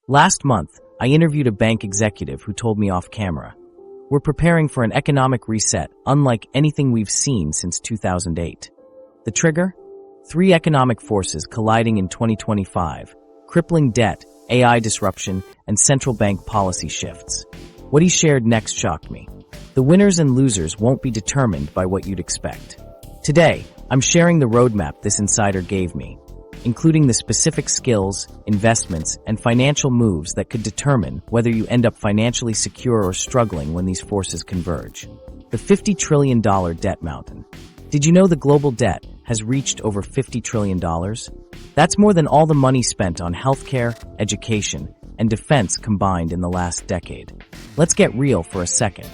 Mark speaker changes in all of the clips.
Speaker 1: Last month, I interviewed a bank executive who told me off camera, "We're preparing for an economic reset unlike anything we've seen since 2008. The trigger? 3 economic forces colliding in 2025, crippling debt, AI disruption, and central bank policy shifts. What he shared next shocked me. The winners and losers won't be determined by what you'd expect. Today, I'm sharing the roadmap this insider gave me, including the specific skills, investments, and financial moves that could determine whether you end up financially secure or struggling when these forces converge. The $50 trillion debt mountain. Did you know the global debt has reached over $50 trillion? That's more than all the money spent on healthcare, education, and defense combined in the last decade. Let's get real for a second.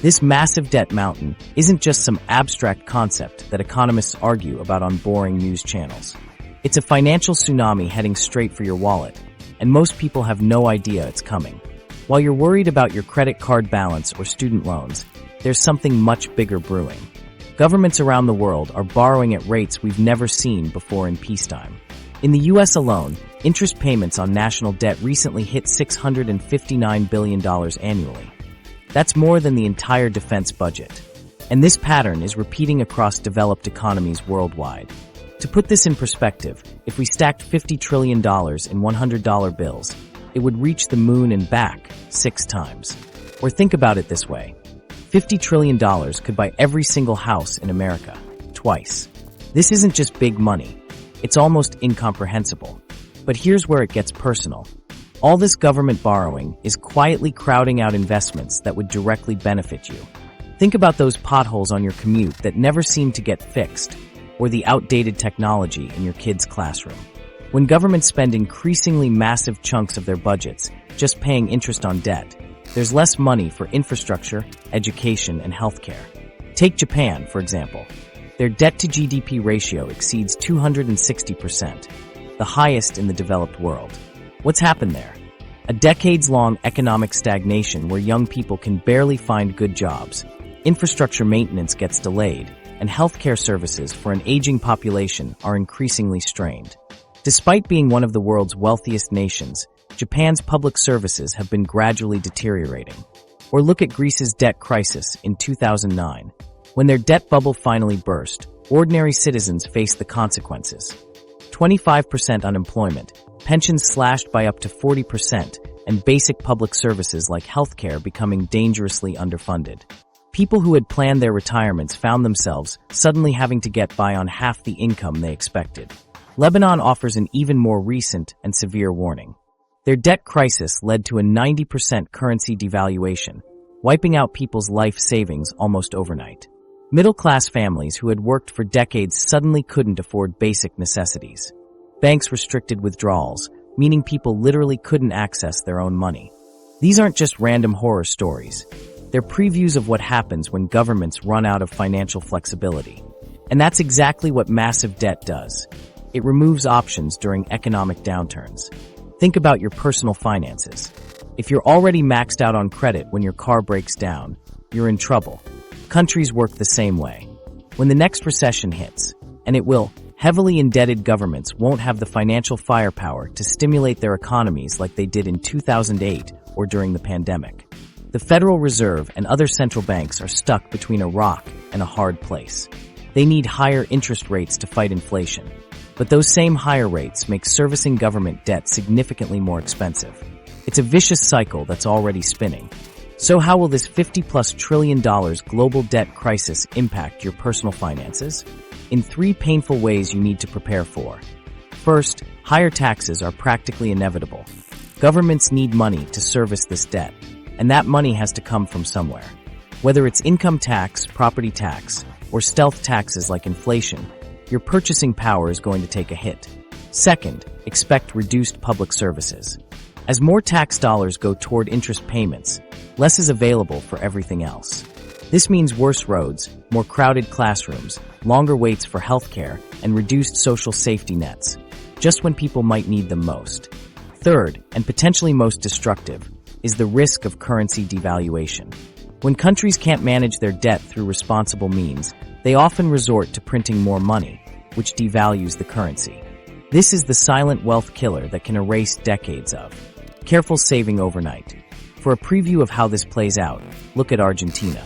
Speaker 1: This massive debt mountain isn't just some abstract concept that economists argue about on boring news channels. It's a financial tsunami heading straight for your wallet, and most people have no idea it's coming. While you're worried about your credit card balance or student loans, there's something much bigger brewing. Governments around the world are borrowing at rates we've never seen before in peacetime. In the US alone, interest payments on national debt recently hit $659 billion annually. That's more than the entire defense budget. And this pattern is repeating across developed economies worldwide. To put this in perspective, if we stacked $50 trillion in $100 bills, it would reach the moon and back 6 times. Or think about it this way. $50 trillion could buy every single house in America, twice. This isn't just big money. It's almost incomprehensible. But here's where it gets personal. All this government borrowing is quietly crowding out investments that would directly benefit you. Think about those potholes on your commute that never seem to get fixed, or the outdated technology in your kid's classroom. When governments spend increasingly massive chunks of their budgets just paying interest on debt, there's less money for infrastructure, education, and healthcare. Take Japan, for example. Their debt-to-GDP ratio exceeds 260%, the highest in the developed world. What's happened there? A decades-long economic stagnation where young people can barely find good jobs, infrastructure maintenance gets delayed, and healthcare services for an aging population are increasingly strained. Despite being one of the world's wealthiest nations, Japan's public services have been gradually deteriorating. Or look at Greece's debt crisis in 2009. When their debt bubble finally burst, ordinary citizens faced the consequences. 25% unemployment, pensions slashed by up to 40%, and basic public services like healthcare becoming dangerously underfunded. People who had planned their retirements found themselves suddenly having to get by on half the income they expected. Lebanon offers an even more recent and severe warning. Their debt crisis led to a 90% currency devaluation, wiping out people's life savings almost overnight. Middle-class families who had worked for decades suddenly couldn't afford basic necessities. Banks restricted withdrawals, meaning people literally couldn't access their own money. These aren't just random horror stories. They're previews of what happens when governments run out of financial flexibility. And that's exactly what massive debt does. It removes options during economic downturns. Think about your personal finances. If you're already maxed out on credit when your car breaks down, you're in trouble. Countries work the same way. When the next recession hits, and it will, heavily indebted governments won't have the financial firepower to stimulate their economies like they did in 2008 or during the pandemic. The Federal Reserve and other central banks are stuck between a rock and a hard place. They need higher interest rates to fight inflation. But those same higher rates make servicing government debt significantly more expensive. It's a vicious cycle that's already spinning. So how will this $50+ trillion global debt crisis impact your personal finances? In 3 painful ways you need to prepare for. First, higher taxes are practically inevitable. Governments need money to service this debt, and that money has to come from somewhere. Whether it's income tax, property tax, or stealth taxes like inflation, your purchasing power is going to take a hit. Second, expect reduced public services. As more tax dollars go toward interest payments, less is available for everything else. This means worse roads, more crowded classrooms, longer waits for healthcare, and reduced social safety nets, just when people might need them most. Third, and potentially most destructive, is the risk of currency devaluation. When countries can't manage their debt through responsible means, they often resort to printing more money, which devalues the currency. This is the silent wealth killer that can erase decades of careful saving overnight. For a preview of how this plays out, look at Argentina.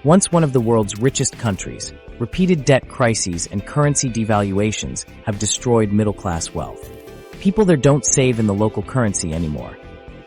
Speaker 1: Once one of the world's richest countries, repeated debt crises and currency devaluations have destroyed middle-class wealth. People there don't save in the local currency anymore.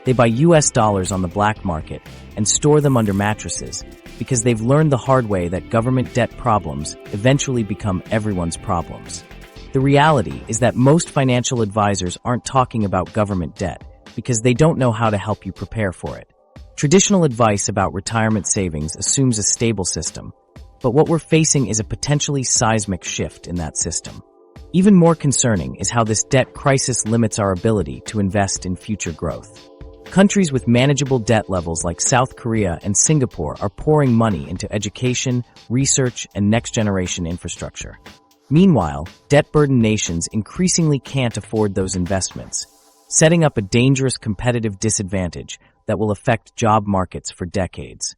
Speaker 1: They buy US dollars on the black market and store them under mattresses because they've learned the hard way that government debt problems eventually become everyone's problems. The reality is that most financial advisors aren't talking about government debt because they don't know how to help you prepare for it. Traditional advice about retirement savings assumes a stable system, but what we're facing is a potentially seismic shift in that system. Even more concerning is how this debt crisis limits our ability to invest in future growth. Countries with manageable debt levels like South Korea and Singapore are pouring money into education, research, and next-generation infrastructure. Meanwhile, debt-burdened nations increasingly can't afford those investments, setting up a dangerous competitive disadvantage that will affect job markets for decades.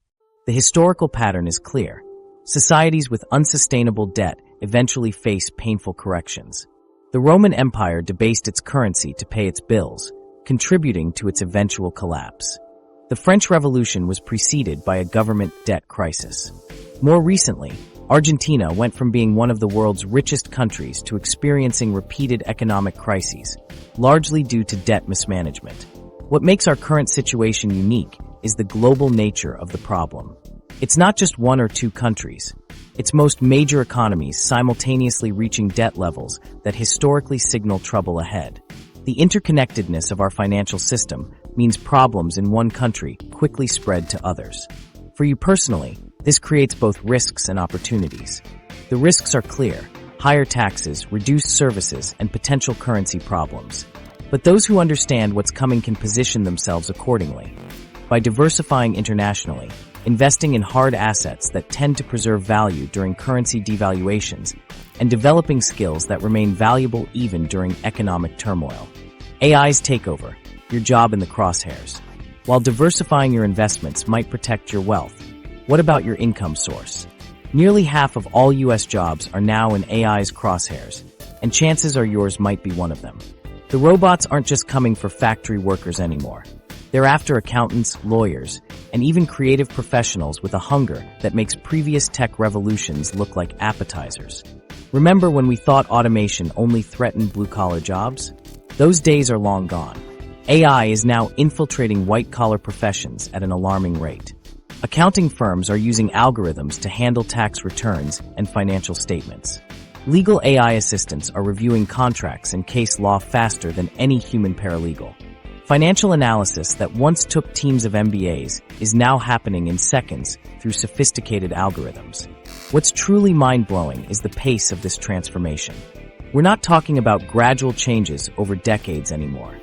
Speaker 1: The historical pattern is clear. Societies with unsustainable debt eventually face painful corrections. The Roman Empire debased its currency to pay its bills, contributing to its eventual collapse. The French Revolution was preceded by a government debt crisis. More recently, Argentina went from being one of the world's richest countries to experiencing repeated economic crises, largely due to debt mismanagement. What makes our current situation unique is the global nature of the problem. It's not just one or two countries. It's most major economies simultaneously reaching debt levels that historically signal trouble ahead. The interconnectedness of our financial system means problems in one country quickly spread to others. For you personally, this creates both risks and opportunities. The risks are clear: higher taxes, reduced services, and potential currency problems. But those who understand what's coming can position themselves accordingly. By diversifying internationally, investing in hard assets that tend to preserve value during currency devaluations, and developing skills that remain valuable even during economic turmoil. AI's takeover, your job in the crosshairs. While diversifying your investments might protect your wealth, what about your income source? Nearly half of all US jobs are now in AI's crosshairs, and chances are yours might be one of them. The robots aren't just coming for factory workers anymore. They're after accountants, lawyers, and even creative professionals with a hunger that makes previous tech revolutions look like appetizers. Remember when we thought automation only threatened blue-collar jobs? Those days are long gone. AI is now infiltrating white-collar professions at an alarming rate. Accounting firms are using algorithms to handle tax returns and financial statements. Legal AI assistants are reviewing contracts and case law faster than any human paralegal. Financial analysis that once took teams of MBAs is now happening in seconds through sophisticated algorithms. What's truly mind-blowing is the pace of this transformation. We're not talking about gradual changes over decades anymore.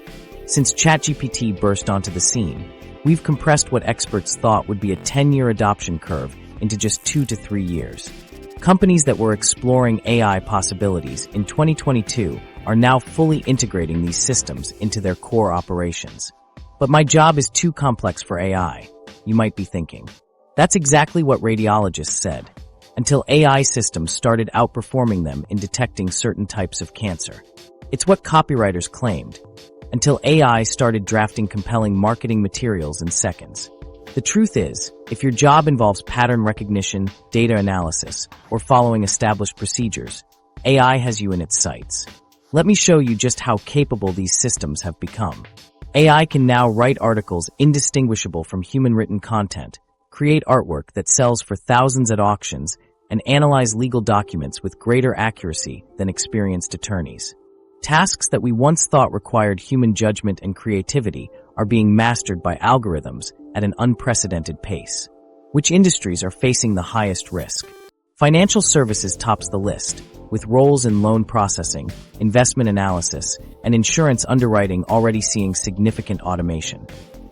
Speaker 1: Since ChatGPT burst onto the scene, we've compressed what experts thought would be a 10-year adoption curve into just 2 to 3 years. Companies that were exploring AI possibilities in 2022 are now fully integrating these systems into their core operations. But my job is too complex for AI, you might be thinking. That's exactly what radiologists said, until AI systems started outperforming them in detecting certain types of cancer. It's what copywriters claimed, until AI started drafting compelling marketing materials in seconds. The truth is, if your job involves pattern recognition, data analysis, or following established procedures, AI has you in its sights. Let me show you just how capable these systems have become. AI can now write articles indistinguishable from human-written content, create artwork that sells for thousands at auctions, and analyze legal documents with greater accuracy than experienced attorneys. Tasks that we once thought required human judgment and creativity are being mastered by algorithms at an unprecedented pace. Which industries are facing the highest risk? Financial services tops the list, with roles in loan processing, investment analysis, and insurance underwriting already seeing significant automation.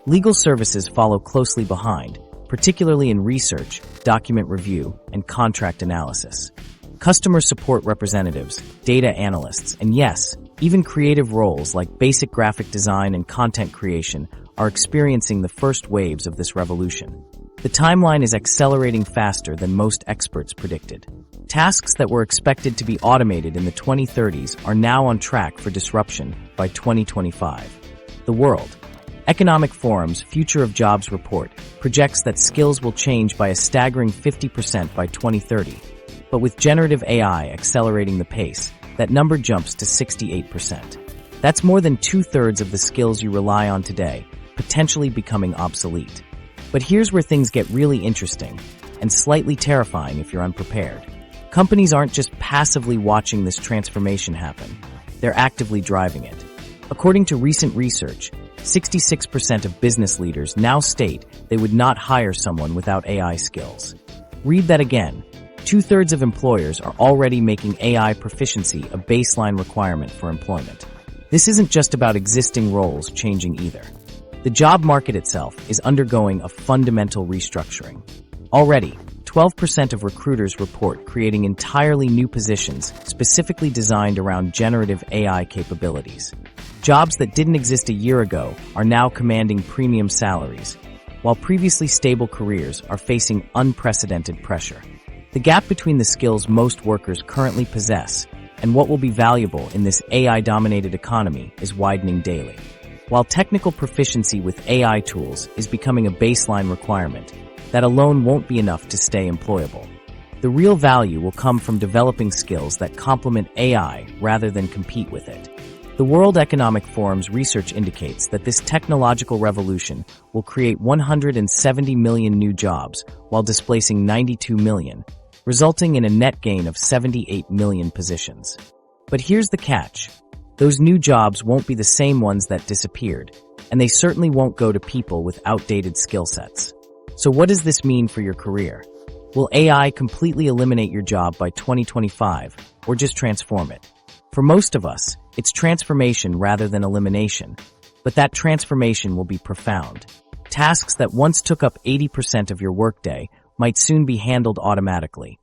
Speaker 1: Legal services follow closely behind, particularly in research, document review, and contract analysis. Customer support representatives, data analysts, and yes, even creative roles like basic graphic design and content creation are experiencing the first waves of this revolution. The timeline is accelerating faster than most experts predicted. Tasks that were expected to be automated in the 2030s are now on track for disruption by 2025. The world. Economic Forum's Future of Jobs report projects that skills will change by a staggering 50% by 2030. But with generative AI accelerating the pace, that number jumps to 68%. That's more than 2/3 of the skills you rely on today, potentially becoming obsolete. But here's where things get really interesting, and slightly terrifying if you're unprepared. Companies aren't just passively watching this transformation happen. They're actively driving it. According to recent research, 66% of business leaders now state they would not hire someone without AI skills. Read that again. 2/3 of employers are already making AI proficiency a baseline requirement for employment. This isn't just about existing roles changing either. The job market itself is undergoing a fundamental restructuring. Already, 12% of recruiters report creating entirely new positions specifically designed around generative AI capabilities. Jobs that didn't exist a year ago are now commanding premium salaries, while previously stable careers are facing unprecedented pressure. The gap between the skills most workers currently possess and what will be valuable in this AI-dominated economy is widening daily. While technical proficiency with AI tools is becoming a baseline requirement, that alone won't be enough to stay employable. The real value will come from developing skills that complement AI rather than compete with it. The World Economic Forum's research indicates that this technological revolution will create 170 million new jobs while displacing 92 million, resulting in a net gain of 78 million positions. But here's the catch. Those new jobs won't be the same ones that disappeared, and they certainly won't go to people with outdated skill sets. So what does this mean for your career? Will AI completely eliminate your job by 2025, or just transform it? For most of us, it's transformation rather than elimination, but that transformation will be profound. Tasks that once took up 80% of your workday might soon be handled automatically,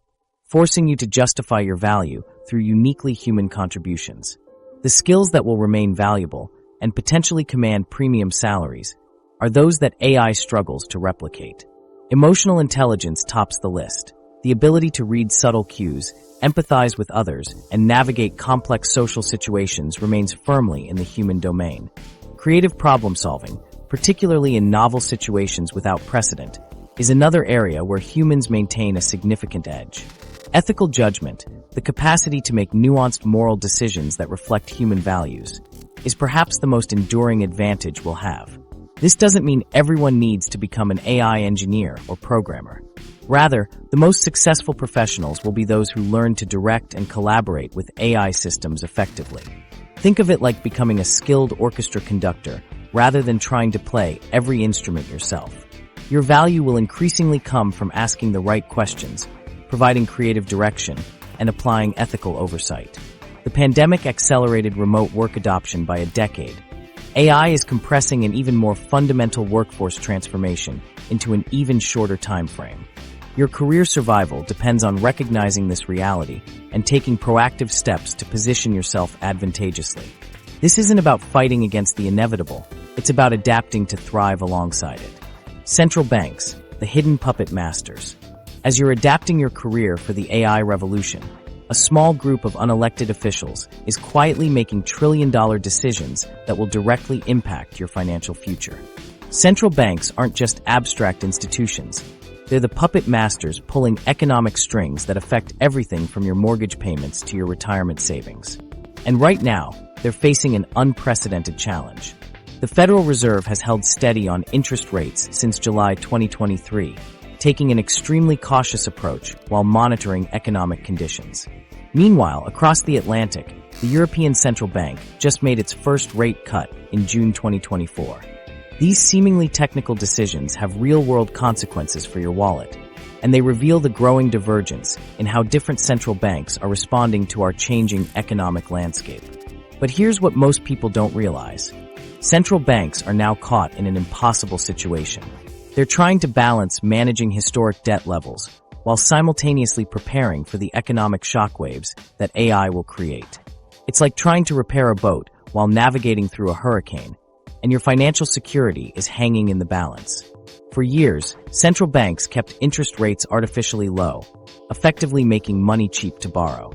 Speaker 1: forcing you to justify your value through uniquely human contributions. The skills that will remain valuable and potentially command premium salaries are those that AI struggles to replicate. Emotional intelligence tops the list. The ability to read subtle cues, empathize with others, and navigate complex social situations remains firmly in the human domain. Creative problem solving, particularly in novel situations without precedent, is another area where humans maintain a significant edge. Ethical judgment, the capacity to make nuanced moral decisions that reflect human values, is perhaps the most enduring advantage we'll have. This doesn't mean everyone needs to become an AI engineer or programmer. Rather, the most successful professionals will be those who learn to direct and collaborate with AI systems effectively. Think of it like becoming a skilled orchestra conductor rather than trying to play every instrument yourself. Your value will increasingly come from asking the right questions, providing creative direction, and applying ethical oversight. The pandemic accelerated remote work adoption by a decade. AI is compressing an even more fundamental workforce transformation into an even shorter time frame. Your career survival depends on recognizing this reality and taking proactive steps to position yourself advantageously. This isn't about fighting against the inevitable, it's about adapting to thrive alongside it. Central banks, the hidden puppet masters. As you're adapting your career for the AI revolution, a small group of unelected officials is quietly making trillion-dollar decisions that will directly impact your financial future. Central banks aren't just abstract institutions. They're the puppet masters pulling economic strings that affect everything from your mortgage payments to your retirement savings. And right now, they're facing an unprecedented challenge. The Federal Reserve has held steady on interest rates since July 2023, taking an extremely cautious approach while monitoring economic conditions. Meanwhile, across the Atlantic, the European Central Bank just made its first rate cut in June 2024. These seemingly technical decisions have real-world consequences for your wallet, and they reveal the growing divergence in how different central banks are responding to our changing economic landscape. But here's what most people don't realize. Central banks are now caught in an impossible situation. They're trying to balance managing historic debt levels while simultaneously preparing for the economic shockwaves that AI will create. It's like trying to repair a boat while navigating through a hurricane, and your financial security is hanging in the balance. For years, central banks kept interest rates artificially low, effectively making money cheap to borrow.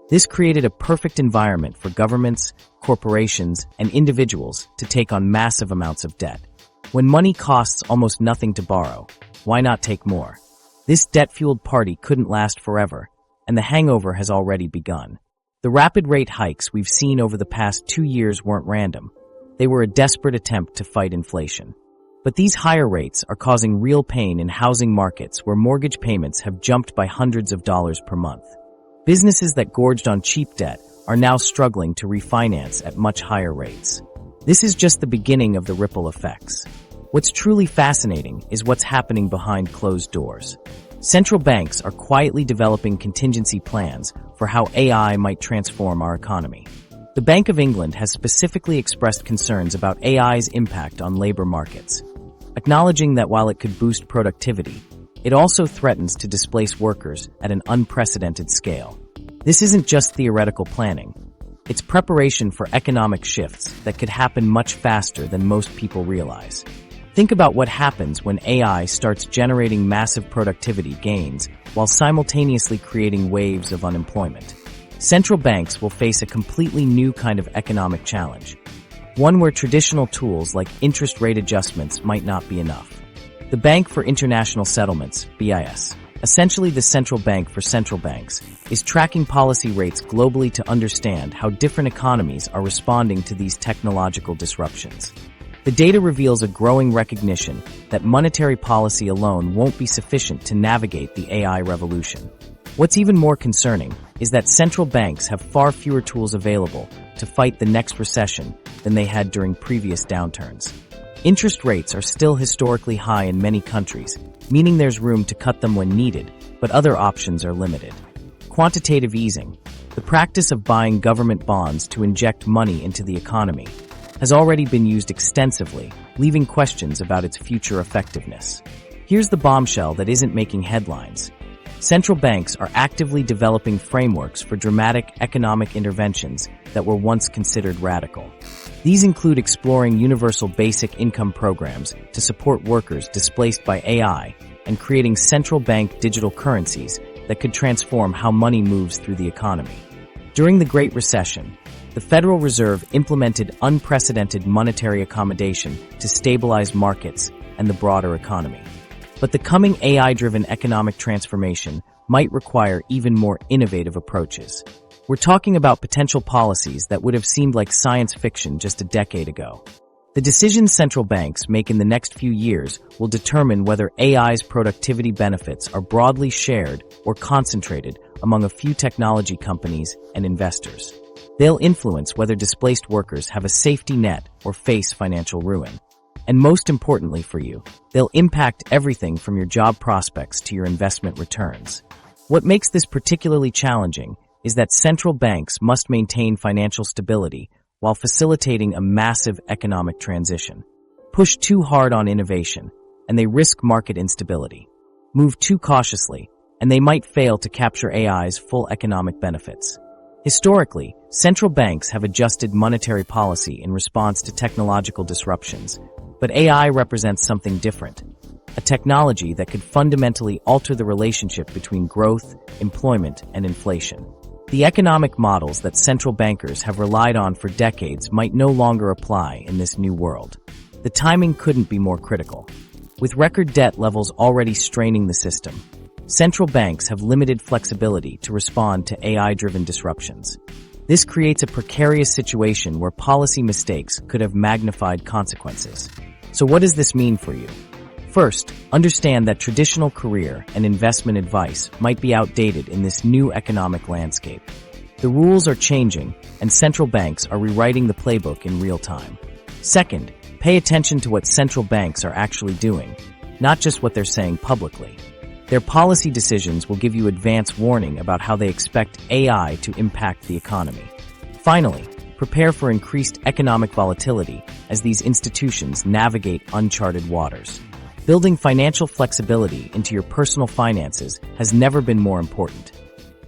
Speaker 1: This created a perfect environment for governments, corporations, and individuals to take on massive amounts of debt. When money costs almost nothing to borrow, why not take more? This debt-fueled party couldn't last forever, and the hangover has already begun. The rapid rate hikes we've seen over the past 2 years weren't random. They were a desperate attempt to fight inflation. But these higher rates are causing real pain in housing markets where mortgage payments have jumped by hundreds of dollars per month. Businesses that gorged on cheap debt are now struggling to refinance at much higher rates. This is just the beginning of the ripple effects. What's truly fascinating is what's happening behind closed doors. Central banks are quietly developing contingency plans for how AI might transform our economy. The Bank of England has specifically expressed concerns about AI's impact on labor markets, acknowledging that while it could boost productivity, it also threatens to displace workers at an unprecedented scale. This isn't just theoretical planning. It's preparation for economic shifts that could happen much faster than most people realize. Think about what happens when AI starts generating massive productivity gains while simultaneously creating waves of unemployment. Central banks will face a completely new kind of economic challenge, one where traditional tools like interest rate adjustments might not be enough. The Bank for International Settlements, BIS, essentially the central bank for central banks, is tracking policy rates globally to understand how different economies are responding to these technological disruptions. The data reveals a growing recognition that monetary policy alone won't be sufficient to navigate the AI revolution. What's even more concerning is that central banks have far fewer tools available to fight the next recession than they had during previous downturns. Interest rates are still historically high in many countries, meaning there's room to cut them when needed, but other options are limited. Quantitative easing, the practice of buying government bonds to inject money into the economy, has already been used extensively, leaving questions about its future effectiveness. Here's the bombshell that isn't making headlines. Central banks are actively developing frameworks for dramatic economic interventions that were once considered radical. These include exploring universal basic income programs to support workers displaced by AI and creating central bank digital currencies that could transform how money moves through the economy. During the Great Recession, the Federal Reserve implemented unprecedented monetary accommodation to stabilize markets and the broader economy. But the coming AI-driven economic transformation might require even more innovative approaches. We're talking about potential policies that would have seemed like science fiction just a decade ago. The decisions central banks make in the next few years will determine whether AI's productivity benefits are broadly shared or concentrated among a few technology companies and investors. They'll influence whether displaced workers have a safety net or face financial ruin. And most importantly for you, they'll impact everything from your job prospects to your investment returns. What makes this particularly challenging is that central banks must maintain financial stability while facilitating a massive economic transition. Push too hard on innovation, and they risk market instability. Move too cautiously, and they might fail to capture AI's full economic benefits. Historically, central banks have adjusted monetary policy in response to technological disruptions, but AI represents something different, a technology that could fundamentally alter the relationship between growth, employment, and inflation. The economic models that central bankers have relied on for decades might no longer apply in this new world. The timing couldn't be more critical. With record debt levels already straining the system, central banks have limited flexibility to respond to AI-driven disruptions. This creates a precarious situation where policy mistakes could have magnified consequences. So what does this mean for you? First, understand that traditional career and investment advice might be outdated in this new economic landscape. The rules are changing, and central banks are rewriting the playbook in real time. Second, pay attention to what central banks are actually doing, not just what they're saying publicly. Their policy decisions will give you advance warning about how they expect AI to impact the economy. Finally, prepare for increased economic volatility as these institutions navigate uncharted waters. Building financial flexibility into your personal finances has never been more important.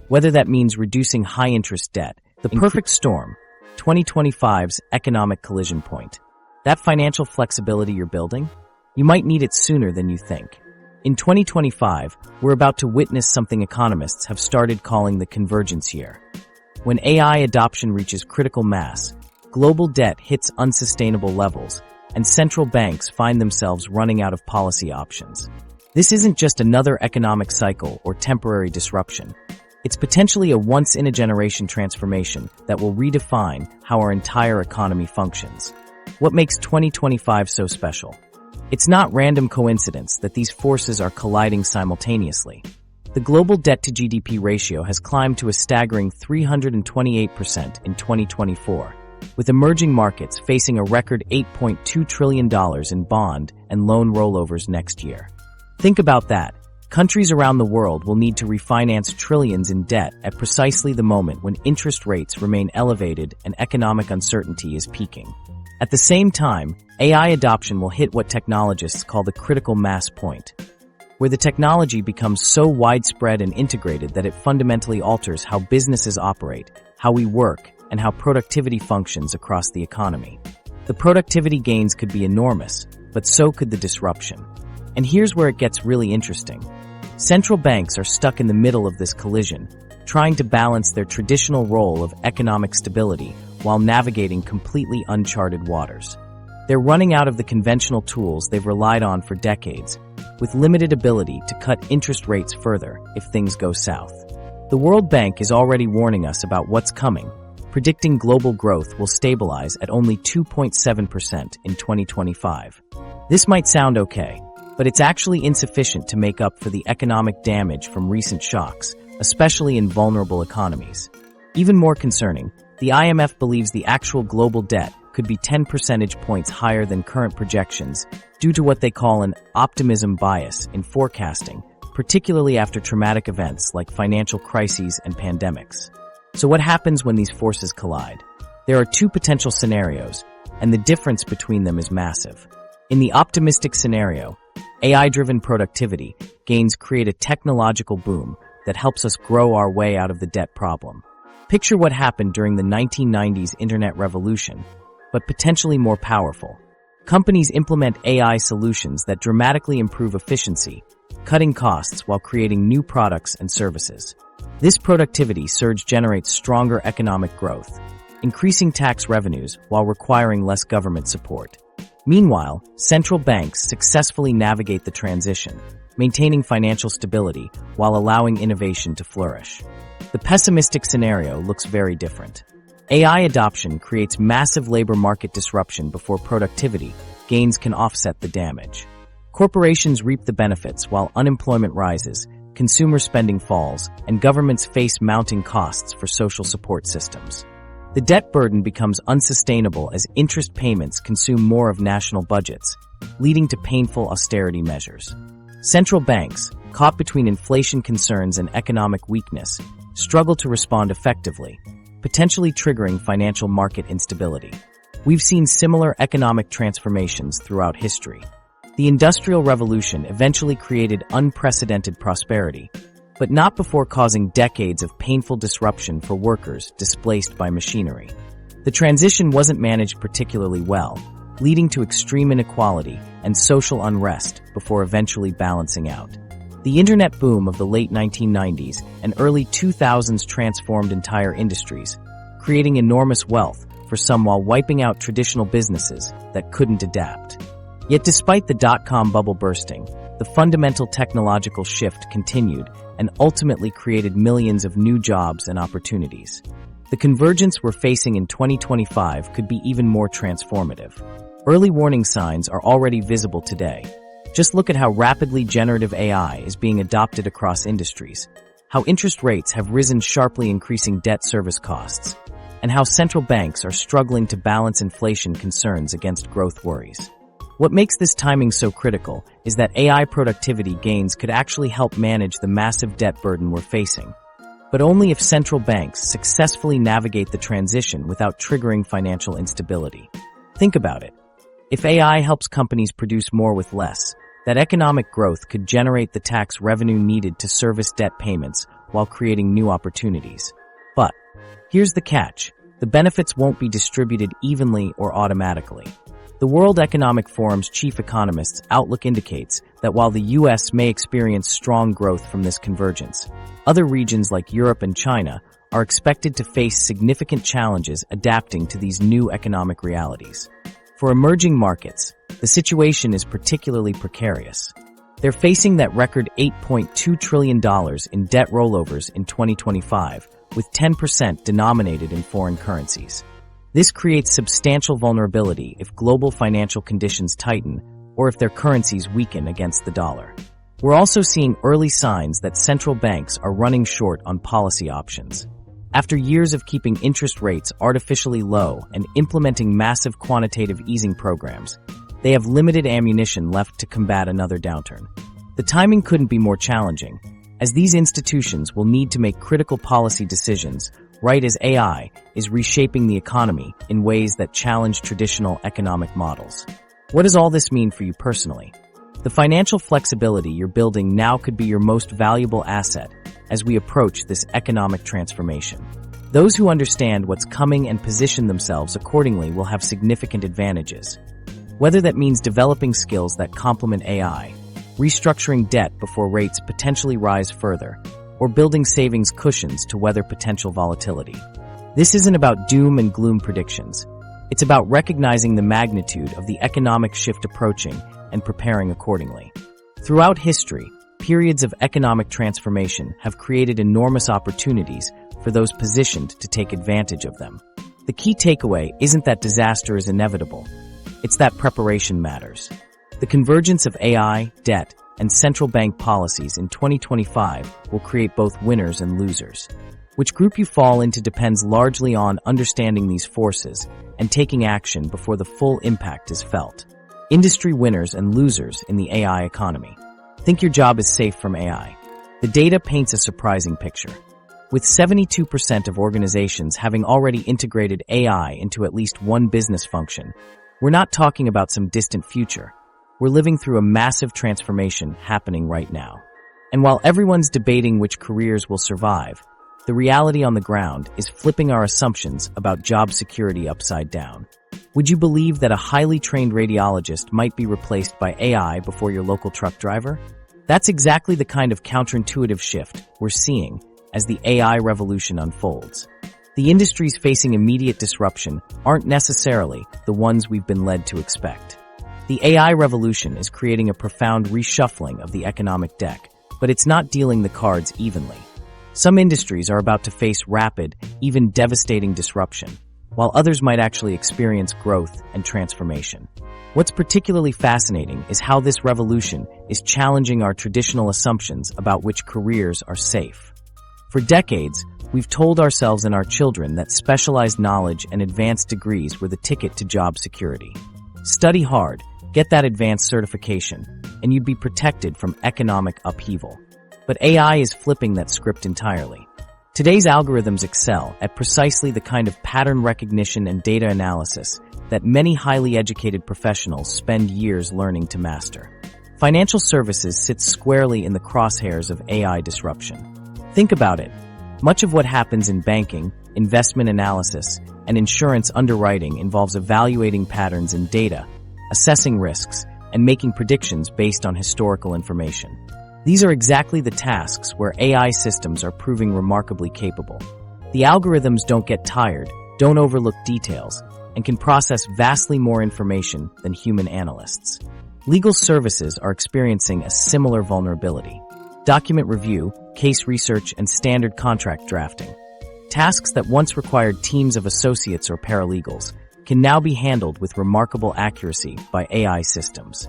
Speaker 1: Whether that means reducing high-interest debt, the perfect storm, 2025's economic collision point. That financial flexibility you're building? You might need it sooner than you think. In 2025, we're about to witness something economists have started calling the Convergence Year. When AI adoption reaches critical mass, global debt hits unsustainable levels, and central banks find themselves running out of policy options. This isn't just another economic cycle or temporary disruption. It's potentially a once-in-a-generation transformation that will redefine how our entire economy functions. What makes 2025 so special? It's not random coincidence that these forces are colliding simultaneously. The global debt-to-GDP ratio has climbed to a staggering 328% in 2024, with emerging markets facing a record $8.2 trillion in bond and loan rollovers next year. Think about that. Countries around the world will need to refinance trillions in debt at precisely the moment when interest rates remain elevated and economic uncertainty is peaking. At the same time, AI adoption will hit what technologists call the critical mass point, where the technology becomes so widespread and integrated that it fundamentally alters how businesses operate, how we work, and how productivity functions across the economy. The productivity gains could be enormous, but so could the disruption. And here's where it gets really interesting. Central banks are stuck in the middle of this collision, trying to balance their traditional role of economic stability while navigating completely uncharted waters. They're running out of the conventional tools they've relied on for decades, with limited ability to cut interest rates further if things go south. The World Bank is already warning us about what's coming, predicting global growth will stabilize at only 2.7% in 2025. This might sound okay, but it's actually insufficient to make up for the economic damage from recent shocks, especially in vulnerable economies. Even more concerning, the IMF believes the actual global debt could be 10 percentage points higher than current projections due to what they call an optimism bias in forecasting, particularly after traumatic events like financial crises and pandemics. So what happens when these forces collide? There are two potential scenarios, and the difference between them is massive. In the optimistic scenario, AI-driven productivity gains create a technological boom that helps us grow our way out of the debt problem. Picture what happened during the 1990s internet revolution, but potentially more powerful. Companies implement AI solutions that dramatically improve efficiency, cutting costs while creating new products and services. This productivity surge generates stronger economic growth, increasing tax revenues while requiring less government support. Meanwhile, central banks successfully navigate the transition, maintaining financial stability while allowing innovation to flourish. The pessimistic scenario looks very different. AI adoption creates massive labor market disruption before productivity gains can offset the damage. Corporations reap the benefits while unemployment rises, consumer spending falls, and governments face mounting costs for social support systems. The debt burden becomes unsustainable as interest payments consume more of national budgets, leading to painful austerity measures. Central banks, caught between inflation concerns and economic weakness, struggle to respond effectively, potentially triggering financial market instability. We've seen similar economic transformations throughout history. The Industrial Revolution eventually created unprecedented prosperity, but not before causing decades of painful disruption for workers displaced by machinery. The transition wasn't managed particularly well, leading to extreme inequality and social unrest before eventually balancing out. The internet boom of the late 1990s and early 2000s transformed entire industries, creating enormous wealth for some while wiping out traditional businesses that couldn't adapt. Yet despite the dot-com bubble bursting, the fundamental technological shift continued and ultimately created millions of new jobs and opportunities. The convergence we're facing in 2025 could be even more transformative. Early warning signs are already visible today. Just look at how rapidly generative AI is being adopted across industries, how interest rates have risen sharply, increasing debt service costs, and how central banks are struggling to balance inflation concerns against growth worries. What makes this timing so critical is that AI productivity gains could actually help manage the massive debt burden we're facing, but only if central banks successfully navigate the transition without triggering financial instability. Think about it. If AI helps companies produce more with less, that economic growth could generate the tax revenue needed to service debt payments while creating new opportunities. But here's the catch. The benefits won't be distributed evenly or automatically. The World Economic Forum's chief economist's outlook indicates that while the U.S. may experience strong growth from this convergence, other regions like Europe and China are expected to face significant challenges adapting to these new economic realities. For emerging markets, the situation is particularly precarious. They're facing that record $8.2 trillion in debt rollovers in 2025, with 10% denominated in foreign currencies. This creates substantial vulnerability if global financial conditions tighten or if their currencies weaken against the dollar. We're also seeing early signs that central banks are running short on policy options. After years of keeping interest rates artificially low and implementing massive quantitative easing programs, they have limited ammunition left to combat another downturn. The timing couldn't be more challenging, as these institutions will need to make critical policy decisions right as AI is reshaping the economy in ways that challenge traditional economic models. What does all this mean for you personally? The financial flexibility you're building now could be your most valuable asset as we approach this economic transformation. Those who understand what's coming and position themselves accordingly will have significant advantages. Whether that means developing skills that complement AI, restructuring debt before rates potentially rise further, or building savings cushions to weather potential volatility. This isn't about doom and gloom predictions. It's about recognizing the magnitude of the economic shift approaching and preparing accordingly. Throughout history, periods of economic transformation have created enormous opportunities for those positioned to take advantage of them. The key takeaway isn't that disaster is inevitable. It's that preparation matters. The convergence of AI, debt, and central bank policies in 2025 will create both winners and losers. Which group you fall into depends largely on understanding these forces and taking action before the full impact is felt. Industry winners and losers in the AI economy. Think your job is safe from AI. The data paints a surprising picture. With 72% of organizations having already integrated AI into at least one business function, we're not talking about some distant future. We're living through a massive transformation happening right now. And while everyone's debating which careers will survive, the reality on the ground is flipping our assumptions about job security upside down. Would you believe that a highly trained radiologist might be replaced by AI before your local truck driver? That's exactly the kind of counterintuitive shift we're seeing as the AI revolution unfolds. The industries facing immediate disruption aren't necessarily the ones we've been led to expect. The AI revolution is creating a profound reshuffling of the economic deck, but it's not dealing the cards evenly. Some industries are about to face rapid, even devastating disruption, while others might actually experience growth and transformation. What's particularly fascinating is how this revolution is challenging our traditional assumptions about which careers are safe. For decades, we've told ourselves and our children that specialized knowledge and advanced degrees were the ticket to job security. Study hard, get that advanced certification, and you'd be protected from economic upheaval. But AI is flipping that script entirely. Today's algorithms excel at precisely the kind of pattern recognition and data analysis that many highly educated professionals spend years learning to master. Financial services sits squarely in the crosshairs of AI disruption. Think about it. Much of what happens in banking, investment analysis, and insurance underwriting involves evaluating patterns in data, assessing risks, and making predictions based on historical information. These are exactly the tasks where AI systems are proving remarkably capable. The algorithms don't get tired, don't overlook details, and can process vastly more information than human analysts. Legal services are experiencing a similar vulnerability. Document review, case research, and standard contract drafting. Tasks that once required teams of associates or paralegals can now be handled with remarkable accuracy by AI systems.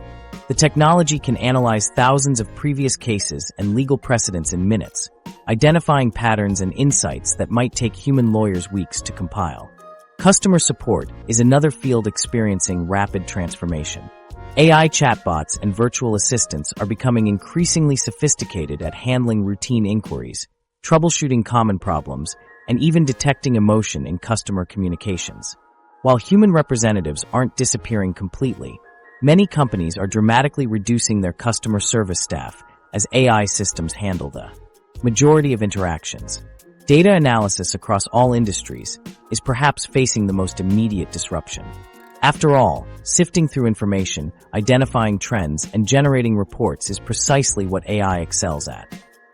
Speaker 1: The technology can analyze thousands of previous cases and legal precedents in minutes, identifying patterns and insights that might take human lawyers weeks to compile. Customer support is another field experiencing rapid transformation. AI chatbots and virtual assistants are becoming increasingly sophisticated at handling routine inquiries, troubleshooting common problems, and even detecting emotion in customer communications. While human representatives aren't disappearing completely, many companies are dramatically reducing their customer service staff as AI systems handle the majority of interactions. Data analysis across all industries is perhaps facing the most immediate disruption. After all, sifting through information, identifying trends, and generating reports is precisely what AI excels at.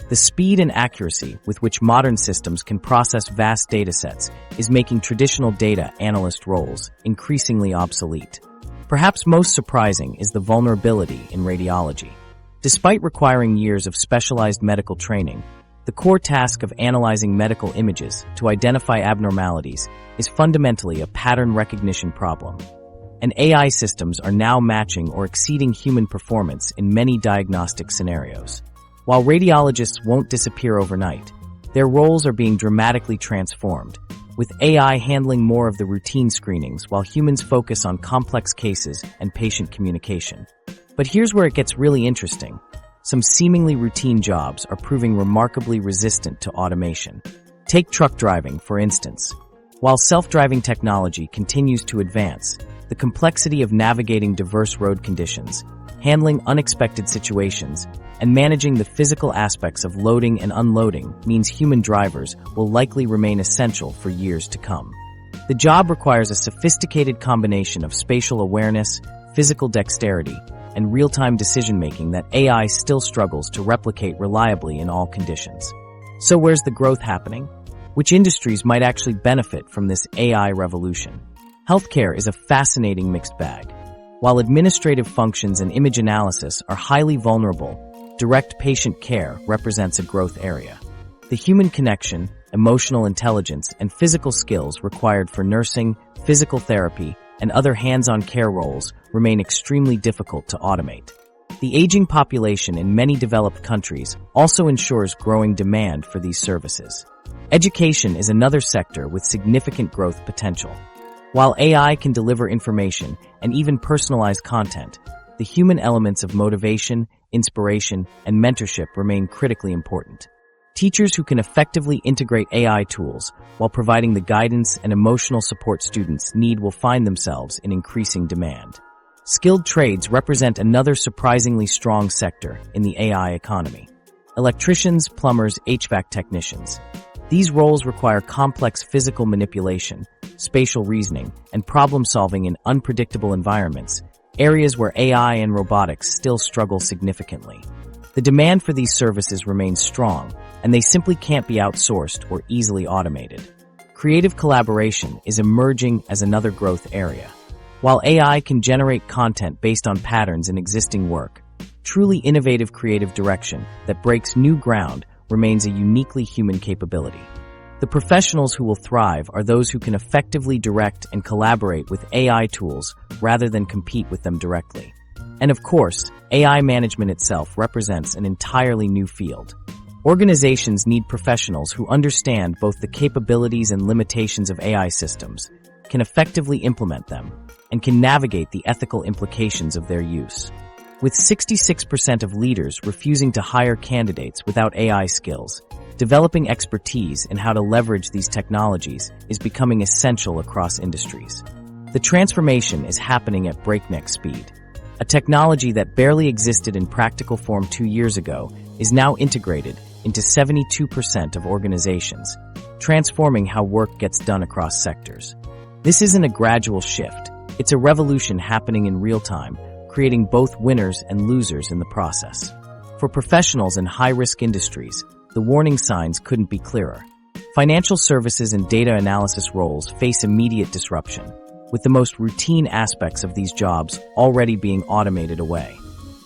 Speaker 1: The speed and accuracy with which modern systems can process vast datasets is making traditional data analyst roles increasingly obsolete. Perhaps most surprising is the vulnerability in radiology. Despite requiring years of specialized medical training, the core task of analyzing medical images to identify abnormalities is fundamentally a pattern recognition problem. And AI systems are now matching or exceeding human performance in many diagnostic scenarios. While radiologists won't disappear overnight, their roles are being dramatically transformed, with AI handling more of the routine screenings while humans focus on complex cases and patient communication. But here's where it gets really interesting. Some seemingly routine jobs are proving remarkably resistant to automation. Take truck driving, for instance. While self-driving technology continues to advance, the complexity of navigating diverse road conditions, handling unexpected situations, and managing the physical aspects of loading and unloading means human drivers will likely remain essential for years to come. The job requires a sophisticated combination of spatial awareness, physical dexterity, and real-time decision-making that AI still struggles to replicate reliably in all conditions. So where's the growth happening? Which industries might actually benefit from this AI revolution? Healthcare is a fascinating mixed bag. While administrative functions and image analysis are highly vulnerable, direct patient care represents a growth area. The human connection, emotional intelligence, and physical skills required for nursing, physical therapy, and other hands-on care roles remain extremely difficult to automate. The aging population in many developed countries also ensures growing demand for these services. Education is another sector with significant growth potential. While AI can deliver information and even personalize content, the human elements of motivation, inspiration, and mentorship remain critically important. Teachers who can effectively integrate AI tools while providing the guidance and emotional support students need will find themselves in increasing demand. Skilled trades represent another surprisingly strong sector in the AI economy. Electricians, plumbers, HVAC technicians. These roles require complex physical manipulation, spatial reasoning, and problem-solving in unpredictable environments, areas where AI and robotics still struggle significantly. The demand for these services remains strong, and they simply can't be outsourced or easily automated. Creative collaboration is emerging as another growth area. While AI can generate content based on patterns in existing work, truly innovative creative direction that breaks new ground remains a uniquely human capability. The professionals who will thrive are those who can effectively direct and collaborate with AI tools rather than compete with them directly. And of course, AI management itself represents an entirely new field. Organizations need professionals who understand both the capabilities and limitations of AI systems, can effectively implement them, and can navigate the ethical implications of their use. With 66% of leaders refusing to hire candidates without AI skills, developing expertise in how to leverage these technologies is becoming essential across industries. The transformation is happening at breakneck speed. A technology that barely existed in practical form 2 years ago is now integrated into 72% of organizations, transforming how work gets done across sectors. This isn't a gradual shift. It's a revolution happening in real time, creating both winners and losers in the process. For professionals in high-risk industries, the warning signs couldn't be clearer. Financial services and data analysis roles face immediate disruption, with the most routine aspects of these jobs already being automated away.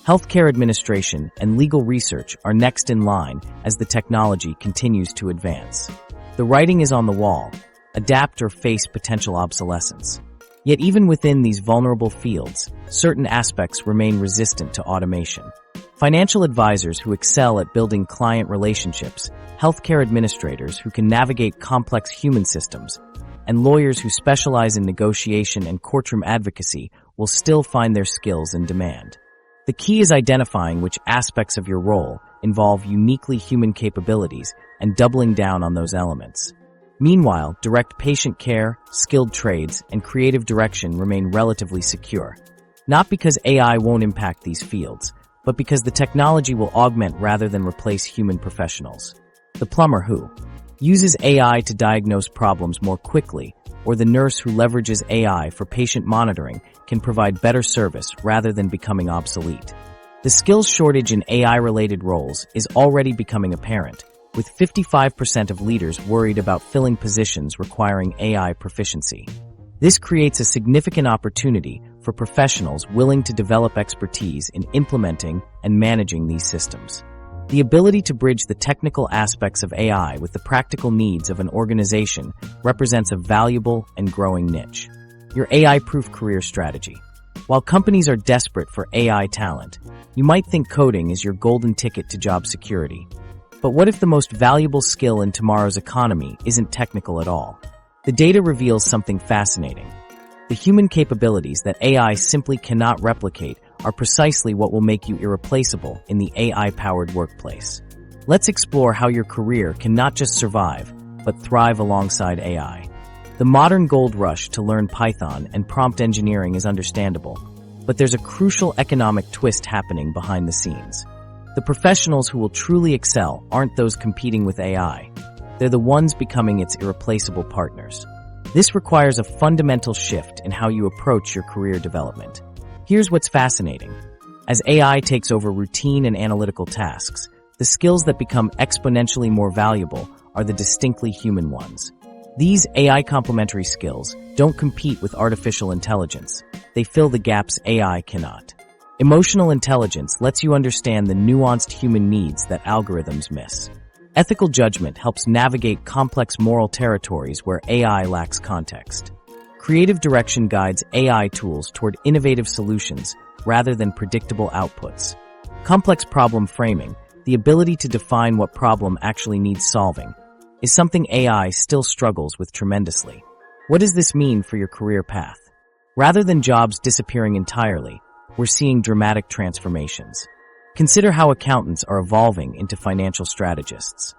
Speaker 1: Healthcare administration and legal research are next in line as the technology continues to advance. The writing is on the wall: adapt or face potential obsolescence. Yet even within these vulnerable fields, certain aspects remain resistant to automation. Financial advisors who excel at building client relationships, healthcare administrators who can navigate complex human systems, and lawyers who specialize in negotiation and courtroom advocacy will still find their skills in demand. The key is identifying which aspects of your role involve uniquely human capabilities and doubling down on those elements. Meanwhile, direct patient care, skilled trades, and creative direction remain relatively secure. Not because AI won't impact these fields, but because the technology will augment rather than replace human professionals. The plumber who uses AI to diagnose problems more quickly, or the nurse who leverages AI for patient monitoring can provide better service rather than becoming obsolete. The skills shortage in AI-related roles is already becoming apparent, with 55% of leaders worried about filling positions requiring AI proficiency. This creates a significant opportunity for professionals willing to develop expertise in implementing and managing these systems. The ability to bridge the technical aspects of AI with the practical needs of an organization represents a valuable and growing niche. Your AI-proof career strategy. While companies are desperate for AI talent, you might think coding is your golden ticket to job security. But what if the most valuable skill in tomorrow's economy isn't technical at all? The data reveals something fascinating. The human capabilities that AI simply cannot replicate are precisely what will make you irreplaceable in the AI-powered workplace. Let's explore how your career can not just survive, but thrive alongside AI. The modern gold rush to learn Python and prompt engineering is understandable, but there's a crucial economic twist happening behind the scenes. The professionals who will truly excel aren't those competing with AI. They're the ones becoming its irreplaceable partners. This requires a fundamental shift in how you approach your career development. Here's what's fascinating. As AI takes over routine and analytical tasks, the skills that become exponentially more valuable are the distinctly human ones. These AI complementary skills don't compete with artificial intelligence. They fill the gaps AI cannot. Emotional intelligence lets you understand the nuanced human needs that algorithms miss. Ethical judgment helps navigate complex moral territories where AI lacks context. Creative direction guides AI tools toward innovative solutions rather than predictable outputs. Complex problem framing, the ability to define what problem actually needs solving, is something AI still struggles with tremendously. What does this mean for your career path? Rather than jobs disappearing entirely, we're seeing dramatic transformations. Consider how accountants are evolving into financial strategists.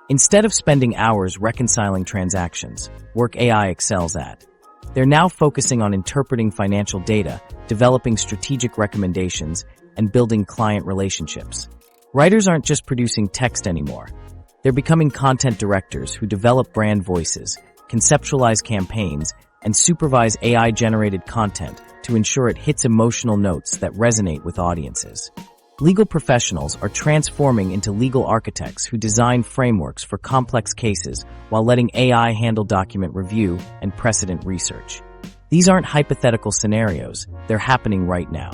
Speaker 1: Instead of spending hours reconciling transactions, work AI excels at, they're now focusing on interpreting financial data, developing strategic recommendations, and building client relationships. Writers aren't just producing text anymore. They're becoming content directors who develop brand voices, conceptualize campaigns, and supervise AI-generated content to ensure it hits emotional notes that resonate with audiences. Legal professionals are transforming into legal architects who design frameworks for complex cases while letting AI handle document review and precedent research. These aren't hypothetical scenarios, they're happening right now.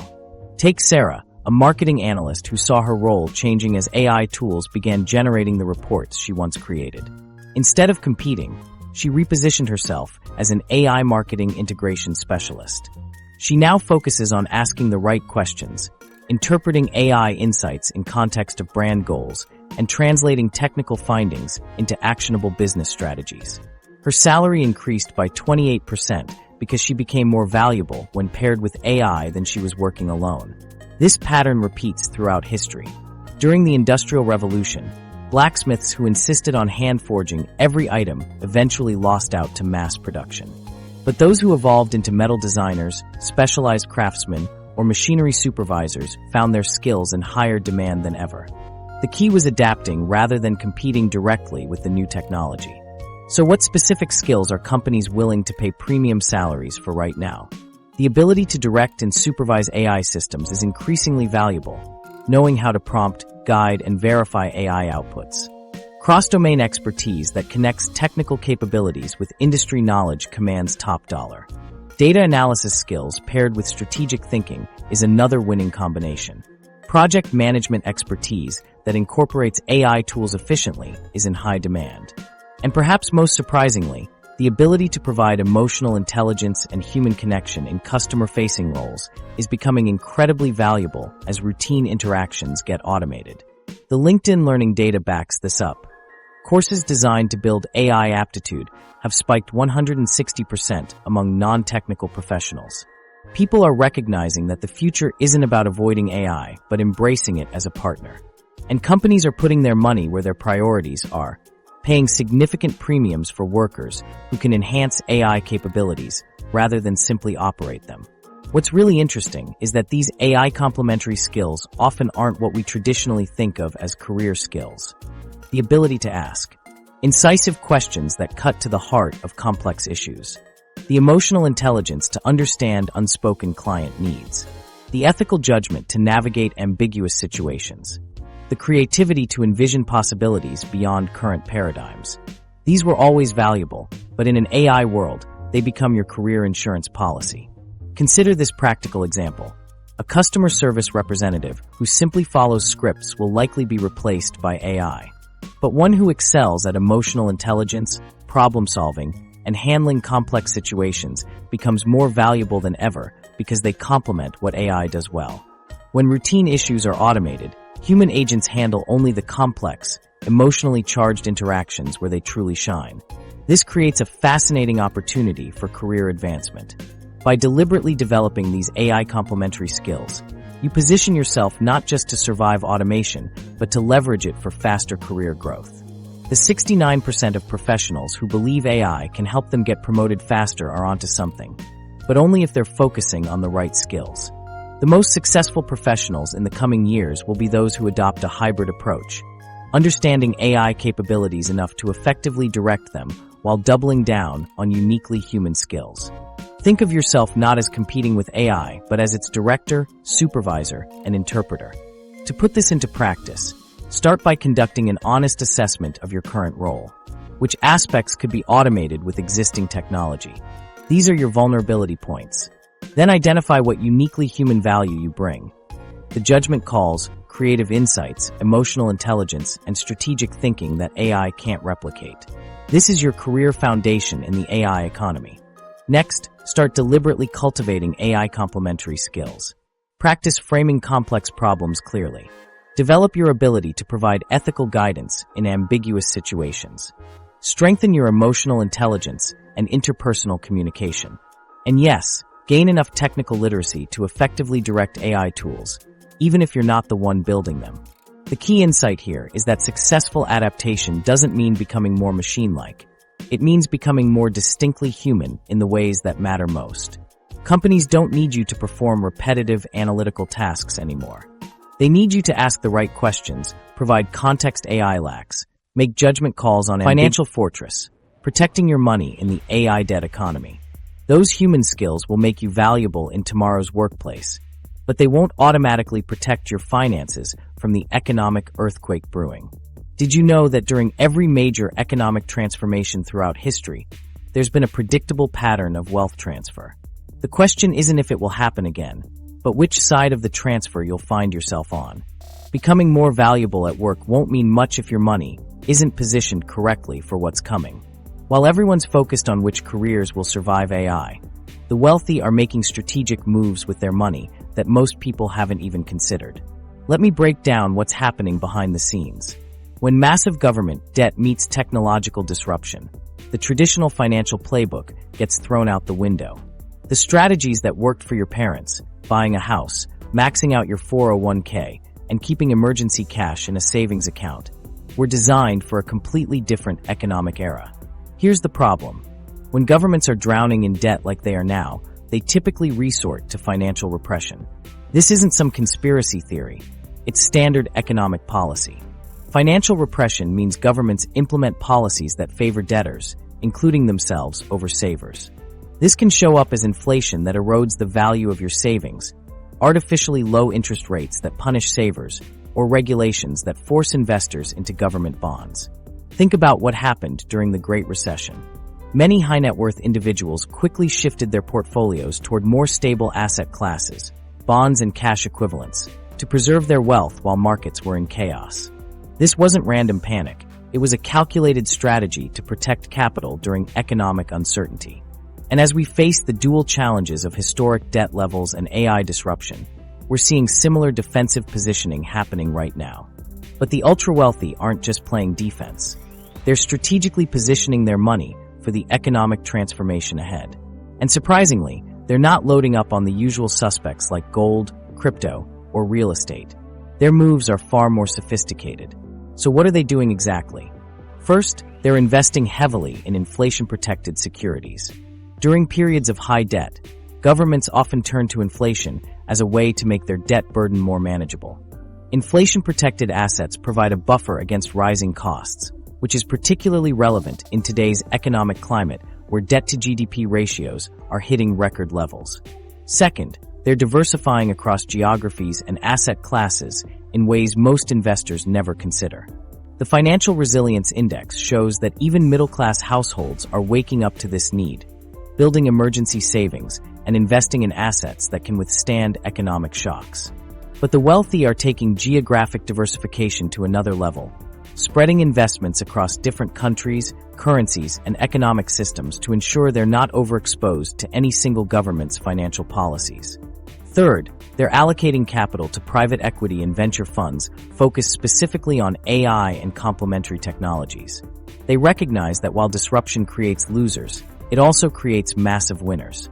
Speaker 1: Take Sarah, a marketing analyst who saw her role changing as AI tools began generating the reports she once created. Instead of competing, she repositioned herself as an AI marketing integration specialist. She now focuses on asking the right questions, interpreting AI insights in context of brand goals, and translating technical findings into actionable business strategies. Her salary increased by 28% because she became more valuable when paired with AI than she was working alone. This pattern repeats throughout history. During the Industrial Revolution, blacksmiths who insisted on hand-forging every item eventually lost out to mass production. But those who evolved into metal designers, specialized craftsmen, or machinery supervisors found their skills in higher demand than ever. The key was adapting rather than competing directly with the new technology. So what specific skills are companies willing to pay premium salaries for right now? The ability to direct and supervise AI systems is increasingly valuable, knowing how to prompt, guide, and verify AI outputs. Cross-domain expertise that connects technical capabilities with industry knowledge commands top dollar. Data analysis skills paired with strategic thinking is another winning combination. Project management expertise that incorporates AI tools efficiently is in high demand. And perhaps most surprisingly, the ability to provide emotional intelligence and human connection in customer-facing roles is becoming incredibly valuable as routine interactions get automated. The LinkedIn Learning data backs this up. Courses designed to build AI aptitude have spiked 160% among non-technical professionals. People are recognizing that the future isn't about avoiding AI, but embracing it as a partner. And companies are putting their money where their priorities are, paying significant premiums for workers who can enhance AI capabilities rather than simply operate them. What's really interesting is that these AI complementary skills often aren't what we traditionally think of as career skills. The ability to ask incisive questions that cut to the heart of complex issues. The emotional intelligence to understand unspoken client needs. The ethical judgment to navigate ambiguous situations. The creativity to envision possibilities beyond current paradigms. These were always valuable, but in an AI world, they become your career insurance policy. Consider this practical example. A customer service representative who simply follows scripts will likely be replaced by AI. But one who excels at emotional intelligence, problem solving, and handling complex situations becomes more valuable than ever because they complement what AI does well. When routine issues are automated, human agents handle only the complex, emotionally charged interactions where they truly shine. This creates a fascinating opportunity for career advancement. By deliberately developing these AI complementary skills, you position yourself not just to survive automation, but to leverage it for faster career growth. The 69% of professionals who believe AI can help them get promoted faster are onto something, but only if they're focusing on the right skills. The most successful professionals in the coming years will be those who adopt a hybrid approach, understanding AI capabilities enough to effectively direct them while doubling down on uniquely human skills. Think of yourself not as competing with AI, but as its director, supervisor, and interpreter. To put this into practice, start by conducting an honest assessment of your current role. Which aspects could be automated with existing technology? These are your vulnerability points. Then identify what uniquely human value you bring. The judgment calls, creative insights, emotional intelligence, and strategic thinking that AI can't replicate. This is your career foundation in the AI economy. Next, start deliberately cultivating AI complementary skills. Practice framing complex problems clearly. Develop your ability to provide ethical guidance in ambiguous situations. Strengthen your emotional intelligence and interpersonal communication. And yes, gain enough technical literacy to effectively direct AI tools, even if you're not the one building them. The key insight here is that successful adaptation doesn't mean becoming more machine-like. It means becoming more distinctly human in the ways that matter most. Companies don't need you to perform repetitive analytical tasks anymore. They need you to ask the right questions, provide context AI lacks, make judgment calls on financial fortress, protecting your money in the AI debt economy. Those human skills will make you valuable in tomorrow's workplace, but they won't automatically protect your finances from the economic earthquake brewing. Did you know that during every major economic transformation throughout history, there's been a predictable pattern of wealth transfer? The question isn't if it will happen again, but which side of the transfer you'll find yourself on. Becoming more valuable at work won't mean much if your money isn't positioned correctly for what's coming. While everyone's focused on which careers will survive AI, the wealthy are making strategic moves with their money that most people haven't even considered. Let me break down what's happening behind the scenes. When massive government debt meets technological disruption, the traditional financial playbook gets thrown out the window. The strategies that worked for your parents, buying a house, maxing out your 401k, and keeping emergency cash in a savings account, were designed for a completely different economic era. Here's the problem. When governments are drowning in debt like they are now, they typically resort to financial repression. This isn't some conspiracy theory. It's standard economic policy. Financial repression means governments implement policies that favor debtors, including themselves, over savers. This can show up as inflation that erodes the value of your savings, artificially low interest rates that punish savers, or regulations that force investors into government bonds. Think about what happened during the Great Recession. Many high-net-worth individuals quickly shifted their portfolios toward more stable asset classes, bonds and cash equivalents, to preserve their wealth while markets were in chaos. This wasn't random panic. It was a calculated strategy to protect capital during economic uncertainty. And as we face the dual challenges of historic debt levels and AI disruption, we're seeing similar defensive positioning happening right now. But the ultra-wealthy aren't just playing defense. They're strategically positioning their money for the economic transformation ahead. And surprisingly, they're not loading up on the usual suspects like gold, crypto, or real estate. Their moves are far more sophisticated. So what are they doing exactly? First, they're investing heavily in inflation-protected securities. During periods of high debt, governments often turn to inflation as a way to make their debt burden more manageable. Inflation-protected assets provide a buffer against rising costs, which is particularly relevant in today's economic climate where debt-to-GDP ratios are hitting record levels. Second, they're diversifying across geographies and asset classes in ways most investors never consider. The Financial Resilience Index shows that even middle-class households are waking up to this need, building emergency savings and investing in assets that can withstand economic shocks. But the wealthy are taking geographic diversification to another level, spreading investments across different countries, currencies, and economic systems to ensure they're not overexposed to any single government's financial policies. Third, they're allocating capital to private equity and venture funds focused specifically on AI and complementary technologies. They recognize that while disruption creates losers, it also creates massive winners.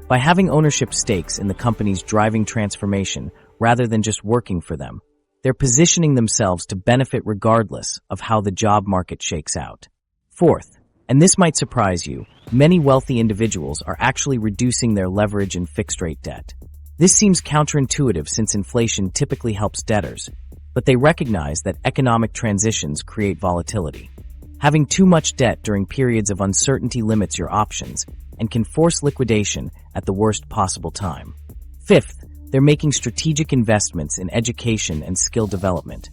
Speaker 1: By having ownership stakes in the companies driving transformation rather than just working for them, they're positioning themselves to benefit regardless of how the job market shakes out. Fourth, and this might surprise you, many wealthy individuals are actually reducing their leverage and fixed-rate debt. This seems counterintuitive since inflation typically helps debtors, but they recognize that economic transitions create volatility. Having too much debt during periods of uncertainty limits your options and can force liquidation at the worst possible time. Fifth, they're making strategic investments in education and skill development,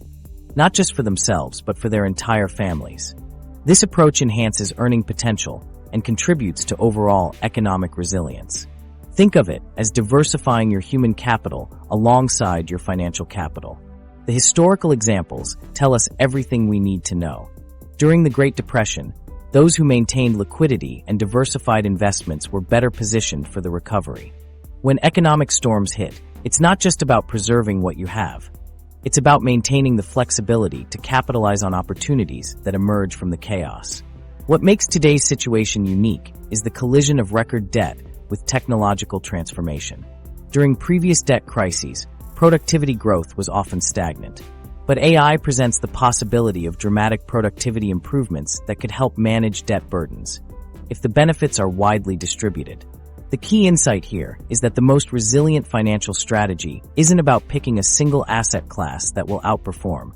Speaker 1: not just for themselves, but for their entire families. This approach enhances earning potential and contributes to overall economic resilience. Think of it as diversifying your human capital alongside your financial capital. The historical examples tell us everything we need to know. During the Great Depression, those who maintained liquidity and diversified investments were better positioned for the recovery. When economic storms hit, it's not just about preserving what you have. It's about maintaining the flexibility to capitalize on opportunities that emerge from the chaos. What makes today's situation unique is the collision of record debt with technological transformation. During previous debt crises, productivity growth was often stagnant. But AI presents the possibility of dramatic productivity improvements that could help manage debt burdens, if the benefits are widely distributed. The key insight here is that the most resilient financial strategy isn't about picking a single asset class that will outperform.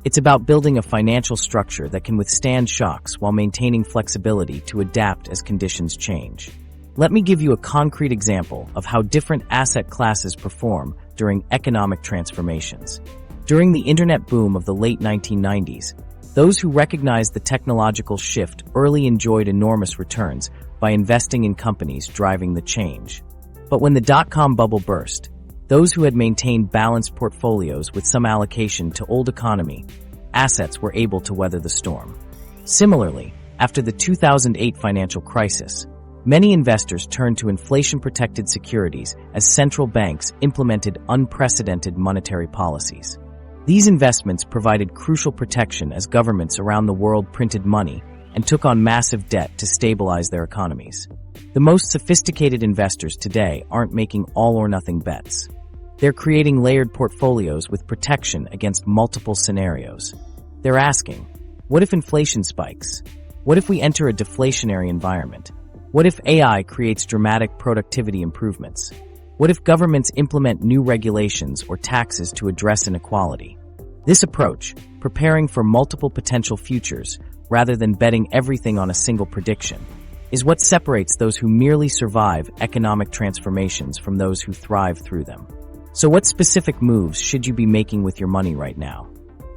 Speaker 1: It's about building a financial structure that can withstand shocks while maintaining flexibility to adapt as conditions change. Let me give you a concrete example of how different asset classes perform during economic transformations. During the internet boom of the late 1990s, those who recognized the technological shift early enjoyed enormous returns by investing in companies driving the change. But when the dot-com bubble burst, those who had maintained balanced portfolios with some allocation to old economy assets were able to weather the storm. Similarly, after the 2008 financial crisis, many investors turned to inflation-protected securities as central banks implemented unprecedented monetary policies. These investments provided crucial protection as governments around the world printed money and took on massive debt to stabilize their economies. The most sophisticated investors today aren't making all-or-nothing bets. They're creating layered portfolios with protection against multiple scenarios. They're asking, what if inflation spikes? What if we enter a deflationary environment? What if AI creates dramatic productivity improvements? What if governments implement new regulations or taxes to address inequality? This approach, preparing for multiple potential futures rather than betting everything on a single prediction, is what separates those who merely survive economic transformations from those who thrive through them. So what specific moves should you be making with your money right now?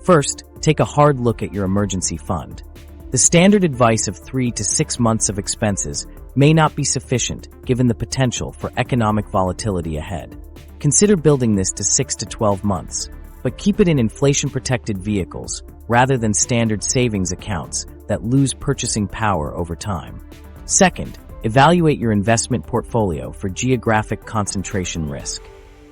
Speaker 1: First, take a hard look at your emergency fund. The standard advice of 3 to 6 months of expenses may not be sufficient given the potential for economic volatility ahead. Consider building this to 6 to 12 months, but keep it in inflation-protected vehicles rather than standard savings accounts that lose purchasing power over time. Second, evaluate your investment portfolio for geographic concentration risk.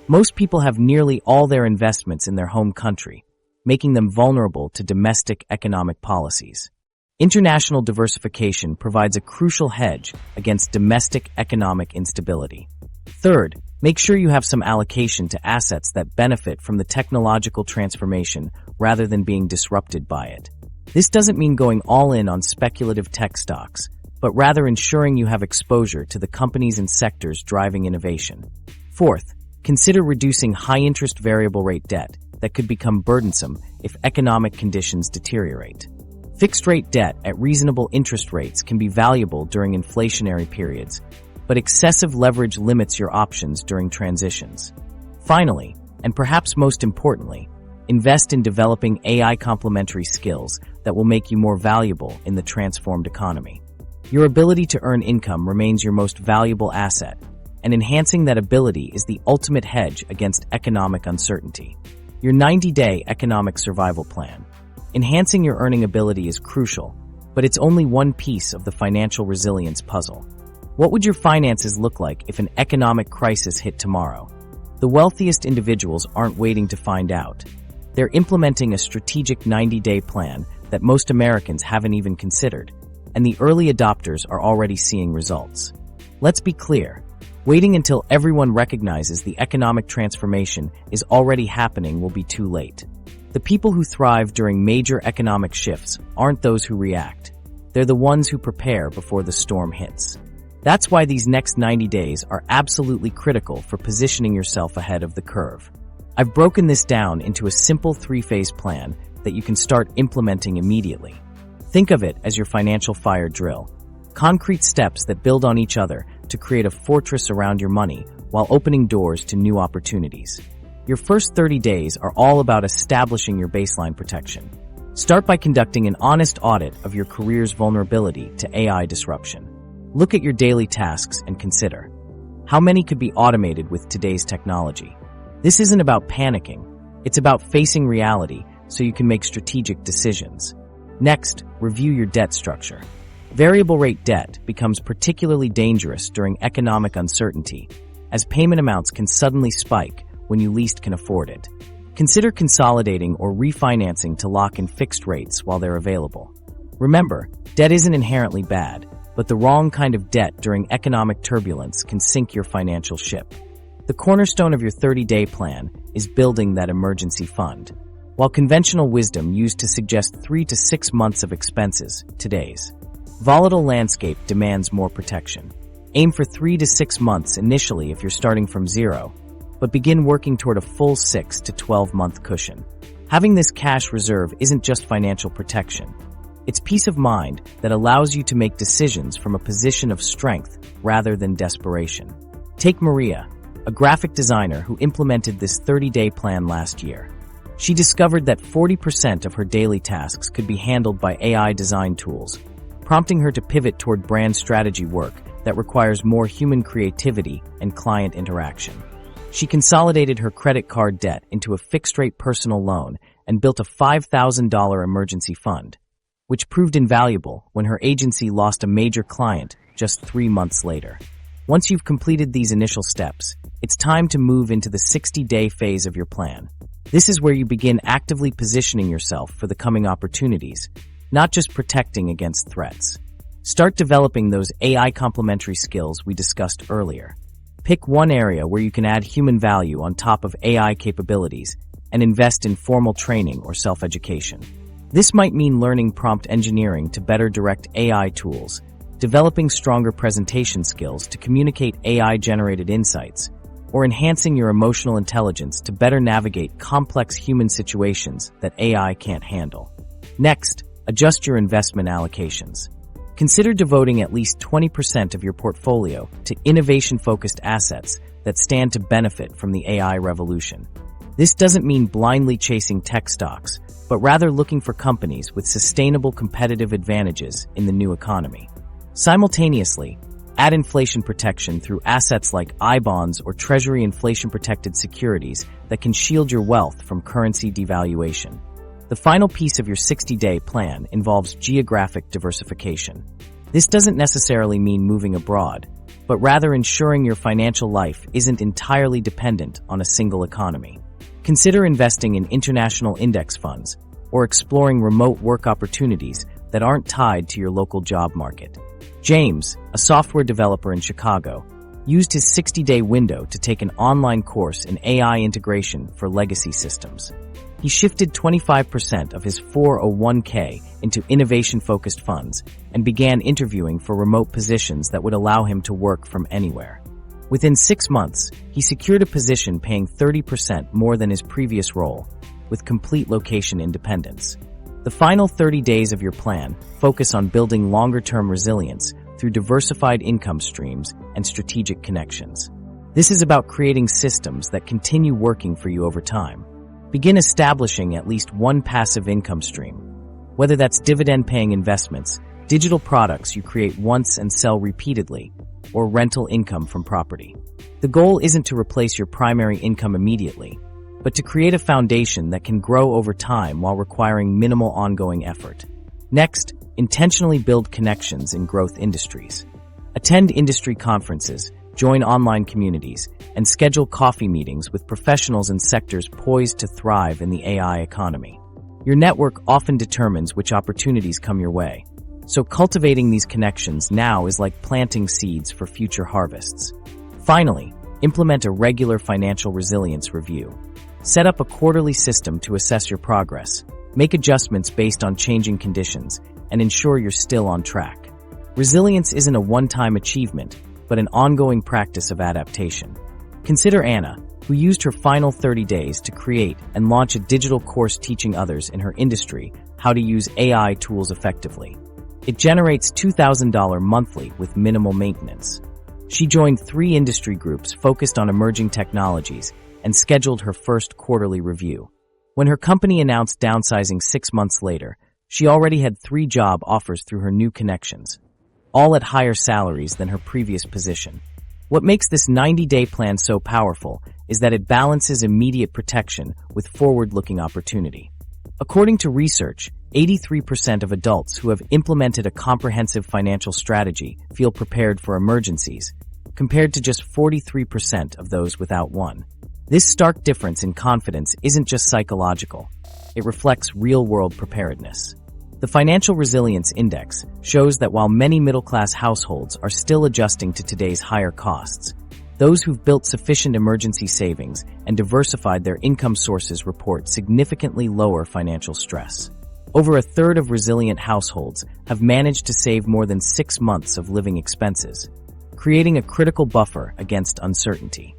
Speaker 1: Most people have nearly all their investments in their home country, making them vulnerable to domestic economic policies. International diversification provides a crucial hedge against domestic economic instability. Third, make sure you have some allocation to assets that benefit from the technological transformation rather than being disrupted by it. This doesn't mean going all in on speculative tech stocks, but rather ensuring you have exposure to the companies and sectors driving innovation. Fourth, consider reducing high-interest variable rate debt that could become burdensome if economic conditions deteriorate. Fixed-rate debt at reasonable interest rates can be valuable during inflationary periods, but excessive leverage limits your options during transitions. Finally, and perhaps most importantly, invest in developing AI complementary skills that will make you more valuable in the transformed economy. Your ability to earn income remains your most valuable asset, and enhancing that ability is the ultimate hedge against economic uncertainty. Your 90-day economic survival plan. Enhancing your earning ability is crucial, but it's only one piece of the financial resilience puzzle. What would your finances look like if an economic crisis hit tomorrow? The wealthiest individuals aren't waiting to find out. They're implementing a strategic 90-day plan that most Americans haven't even considered, and the early adopters are already seeing results. Let's be clear. Waiting until everyone recognizes the economic transformation is already happening will be too late. The people who thrive during major economic shifts aren't those who react. They're the ones who prepare before the storm hits. That's why these next 90 days are absolutely critical for positioning yourself ahead of the curve. I've broken this down into a simple 3-phase plan that you can start implementing immediately. Think of it as your financial fire drill. Concrete steps that build on each other to create a fortress around your money while opening doors to new opportunities. Your first 30 days are all about establishing your baseline protection. Start by conducting an honest audit of your career's vulnerability to AI disruption. Look at your daily tasks and consider, how many could be automated with today's technology? This isn't about panicking. It's about facing reality so you can make strategic decisions. Next, review your debt structure. Variable rate debt becomes particularly dangerous during economic uncertainty, as payment amounts can suddenly spike when you least can afford it. Consider consolidating or refinancing to lock in fixed rates while they're available. Remember, debt isn't inherently bad, but the wrong kind of debt during economic turbulence can sink your financial ship. The cornerstone of your 30-day plan is building that emergency fund. While conventional wisdom used to suggest 3 to 6 months of expenses, today's volatile landscape demands more protection. Aim for 3 to 6 months initially if you're starting from zero, but begin working toward a full 6 to 12-month cushion. Having this cash reserve isn't just financial protection. It's peace of mind that allows you to make decisions from a position of strength rather than desperation. Take Maria, a graphic designer who implemented this 30-day plan last year. She discovered that 40% of her daily tasks could be handled by AI design tools, prompting her to pivot toward brand strategy work that requires more human creativity and client interaction. She consolidated her credit card debt into a fixed-rate personal loan and built a $5,000 emergency fund, which proved invaluable when her agency lost a major client just 3 months later. Once you've completed these initial steps, it's time to move into the 60-day phase of your plan. This is where you begin actively positioning yourself for the coming opportunities, not just protecting against threats. Start developing those AI complementary skills we discussed earlier. Pick one area where you can add human value on top of AI capabilities and invest in formal training or self-education. This might mean learning prompt engineering to better direct AI tools, developing stronger presentation skills to communicate AI-generated insights, or enhancing your emotional intelligence to better navigate complex human situations that AI can't handle. Next, adjust your investment allocations. Consider devoting at least 20% of your portfolio to innovation-focused assets that stand to benefit from the AI revolution. This doesn't mean blindly chasing tech stocks, but rather looking for companies with sustainable competitive advantages in the new economy. Simultaneously, add inflation protection through assets like I-bonds or Treasury inflation-protected securities that can shield your wealth from currency devaluation. The final piece of your 60-day plan involves geographic diversification. This doesn't necessarily mean moving abroad, but rather ensuring your financial life isn't entirely dependent on a single economy. Consider investing in international index funds or exploring remote work opportunities that aren't tied to your local job market. James, a software developer in Chicago, used his 60-day window to take an online course in AI integration for legacy systems. He shifted 25% of his 401k into innovation-focused funds and began interviewing for remote positions that would allow him to work from anywhere. Within 6 months, he secured a position paying 30% more than his previous role, with complete location independence. The final 30 days of your plan focus on building longer-term resilience through diversified income streams and strategic connections. This is about creating systems that continue working for you over time. Begin establishing at least one passive income stream, whether that's dividend-paying investments, digital products you create once and sell repeatedly, or rental income from property. The goal isn't to replace your primary income immediately, but to create a foundation that can grow over time while requiring minimal ongoing effort. Next, intentionally build connections in growth industries. Attend industry conferences, join online communities, and schedule coffee meetings with professionals in sectors poised to thrive in the AI economy. Your network often determines which opportunities come your way, so cultivating these connections now is like planting seeds for future harvests. Finally, implement a regular financial resilience review. Set up a quarterly system to assess your progress, make adjustments based on changing conditions, and ensure you're still on track. Resilience isn't a one-time achievement, but an ongoing practice of adaptation. Consider Anna, who used her final 30 days to create and launch a digital course teaching others in her industry how to use AI tools effectively. It generates $2,000 monthly with minimal maintenance. She joined 3 industry groups focused on emerging technologies and scheduled her first quarterly review. When her company announced downsizing 6 months later, she already had 3 job offers through her new connections, all at higher salaries than her previous position. What makes this 90-day plan so powerful is that it balances immediate protection with forward-looking opportunity. According to research, 83% of adults who have implemented a comprehensive financial strategy feel prepared for emergencies, compared to just 43% of those without one. This stark difference in confidence isn't just psychological. It reflects real-world preparedness. The Financial Resilience Index shows that while many middle-class households are still adjusting to today's higher costs, those who've built sufficient emergency savings and diversified their income sources report significantly lower financial stress. Over a third of resilient households have managed to save more than 6 months of living expenses, creating a critical buffer against uncertainty.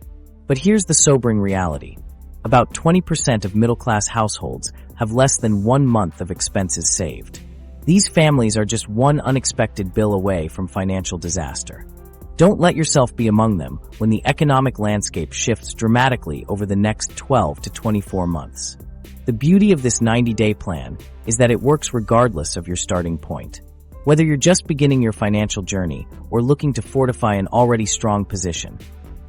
Speaker 1: But here's the sobering reality. About 20% of middle-class households have less than 1 month of expenses saved. These families are just one unexpected bill away from financial disaster. Don't let yourself be among them when the economic landscape shifts dramatically over the next 12 to 24 months. The beauty of this 90-day plan is that it works regardless of your starting point. Whether you're just beginning your financial journey or looking to fortify an already strong position,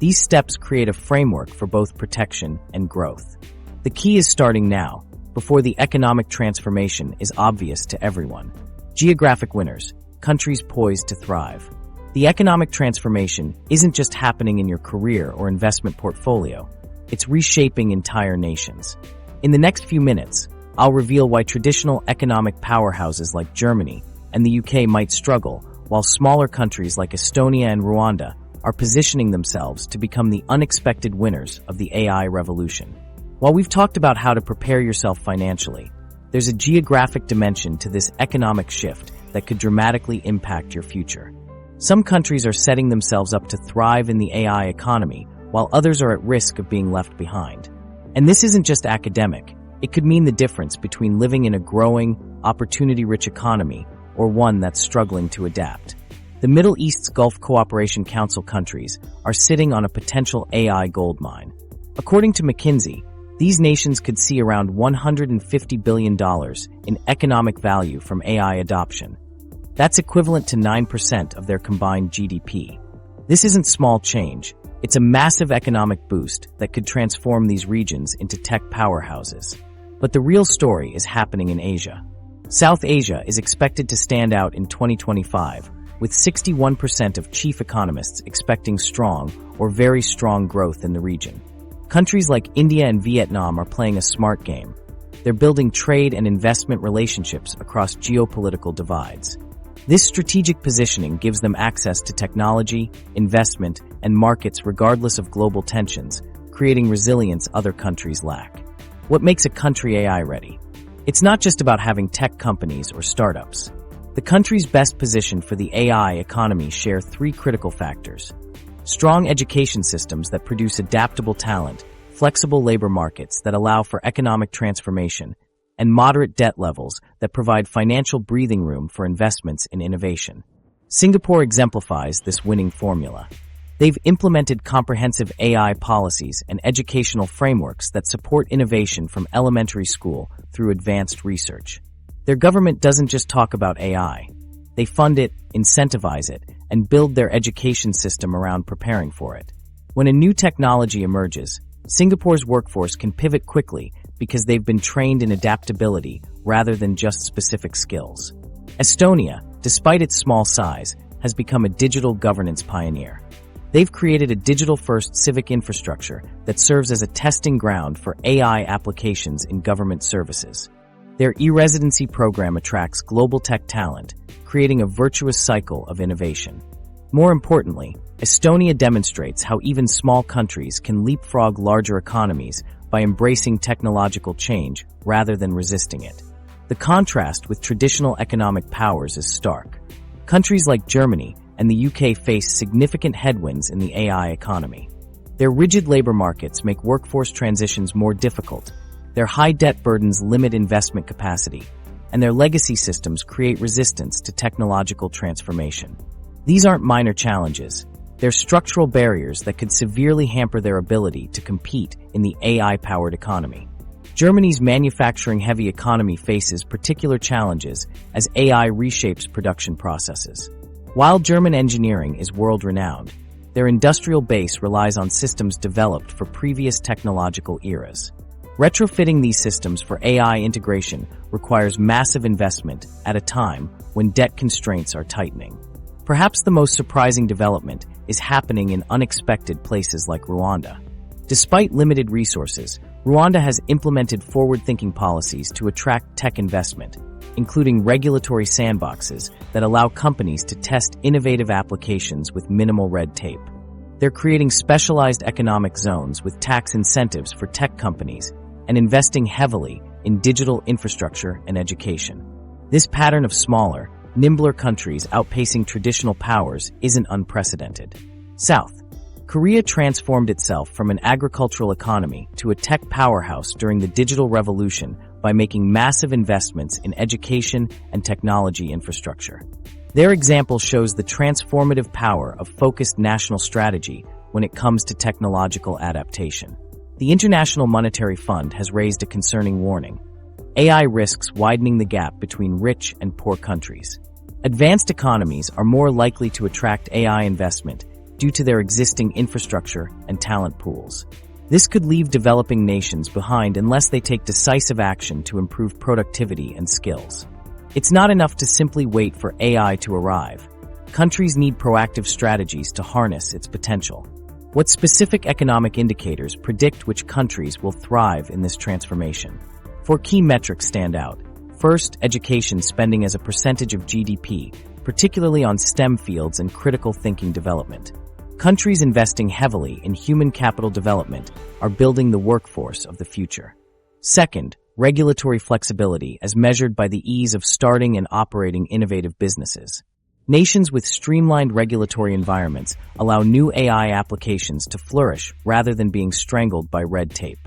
Speaker 1: these steps create a framework for both protection and growth. The key is starting now, before the economic transformation is obvious to everyone. Geographic winners, countries poised to thrive. The economic transformation isn't just happening in your career or investment portfolio, it's reshaping entire nations. In the next few minutes, I'll reveal why traditional economic powerhouses like Germany and the UK might struggle, while smaller countries like Estonia and Rwanda are positioning themselves to become the unexpected winners of the AI revolution. While we've talked about how to prepare yourself financially, there's a geographic dimension to this economic shift that could dramatically impact your future. Some countries are setting themselves up to thrive in the AI economy, while others are at risk of being left behind. And this isn't just academic. It could mean the difference between living in a growing, opportunity-rich economy or one that's struggling to adapt. The Middle East's Gulf Cooperation Council countries are sitting on a potential AI goldmine. According to McKinsey, these nations could see around $150 billion in economic value from AI adoption. That's equivalent to 9% of their combined GDP. This isn't small change. It's a massive economic boost that could transform these regions into tech powerhouses. But the real story is happening in Asia. South Asia is expected to stand out in 2025, with 61% of chief economists expecting strong or very strong growth in the region. Countries like India and Vietnam are playing a smart game. They're building trade and investment relationships across geopolitical divides. This strategic positioning gives them access to technology, investment, and markets regardless of global tensions, creating resilience other countries lack. What makes a country AI ready? It's not just about having tech companies or startups. The countries best positioned for the AI economy share 3 critical factors: strong education systems that produce adaptable talent, flexible labor markets that allow for economic transformation, and moderate debt levels that provide financial breathing room for investments in innovation. Singapore exemplifies this winning formula. They've implemented comprehensive AI policies and educational frameworks that support innovation from elementary school through advanced research. Their government doesn't just talk about AI. They fund it, incentivize it, and build their education system around preparing for it. When a new technology emerges, Singapore's workforce can pivot quickly because they've been trained in adaptability rather than just specific skills. Estonia, despite its small size, has become a digital governance pioneer. They've created a digital-first civic infrastructure that serves as a testing ground for AI applications in government services. Their e-residency program attracts global tech talent, creating a virtuous cycle of innovation. More importantly, Estonia demonstrates how even small countries can leapfrog larger economies by embracing technological change rather than resisting it. The contrast with traditional economic powers is stark. Countries like Germany and the UK face significant headwinds in the AI economy. Their rigid labor markets make workforce transitions more difficult, their high debt burdens limit investment capacity, and their legacy systems create resistance to technological transformation. These aren't minor challenges. They're structural barriers that could severely hamper their ability to compete in the AI-powered economy. Germany's manufacturing-heavy economy faces particular challenges as AI reshapes production processes. While German engineering is world-renowned, their industrial base relies on systems developed for previous technological eras. Retrofitting these systems for AI integration requires massive investment at a time when debt constraints are tightening. Perhaps the most surprising development is happening in unexpected places like Rwanda. Despite limited resources, Rwanda has implemented forward-thinking policies to attract tech investment, including regulatory sandboxes that allow companies to test innovative applications with minimal red tape. They're creating specialized economic zones with tax incentives for tech companies and investing heavily in digital infrastructure and education. This pattern of smaller, nimbler countries outpacing traditional powers isn't unprecedented. South Korea transformed itself from an agricultural economy to a tech powerhouse during the digital revolution by making massive investments in education and technology infrastructure. Their example shows the transformative power of focused national strategy when it comes to technological adaptation. The International Monetary Fund has raised a concerning warning. AI risks widening the gap between rich and poor countries. Advanced economies are more likely to attract AI investment due to their existing infrastructure and talent pools. This could leave developing nations behind unless they take decisive action to improve productivity and skills. It's not enough to simply wait for AI to arrive. Countries need proactive strategies to harness its potential. What specific economic indicators predict which countries will thrive in this transformation? 4 key metrics stand out. First, education spending as a percentage of GDP, particularly on STEM fields and critical thinking development. Countries investing heavily in human capital development are building the workforce of the future. Second, regulatory flexibility as measured by the ease of starting and operating innovative businesses. Nations with streamlined regulatory environments allow new AI applications to flourish rather than being strangled by red tape.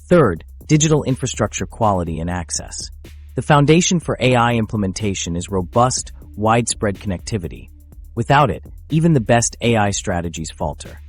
Speaker 1: Third, digital infrastructure quality and access. The foundation for AI implementation is robust, widespread connectivity. Without it, even the best AI strategies falter.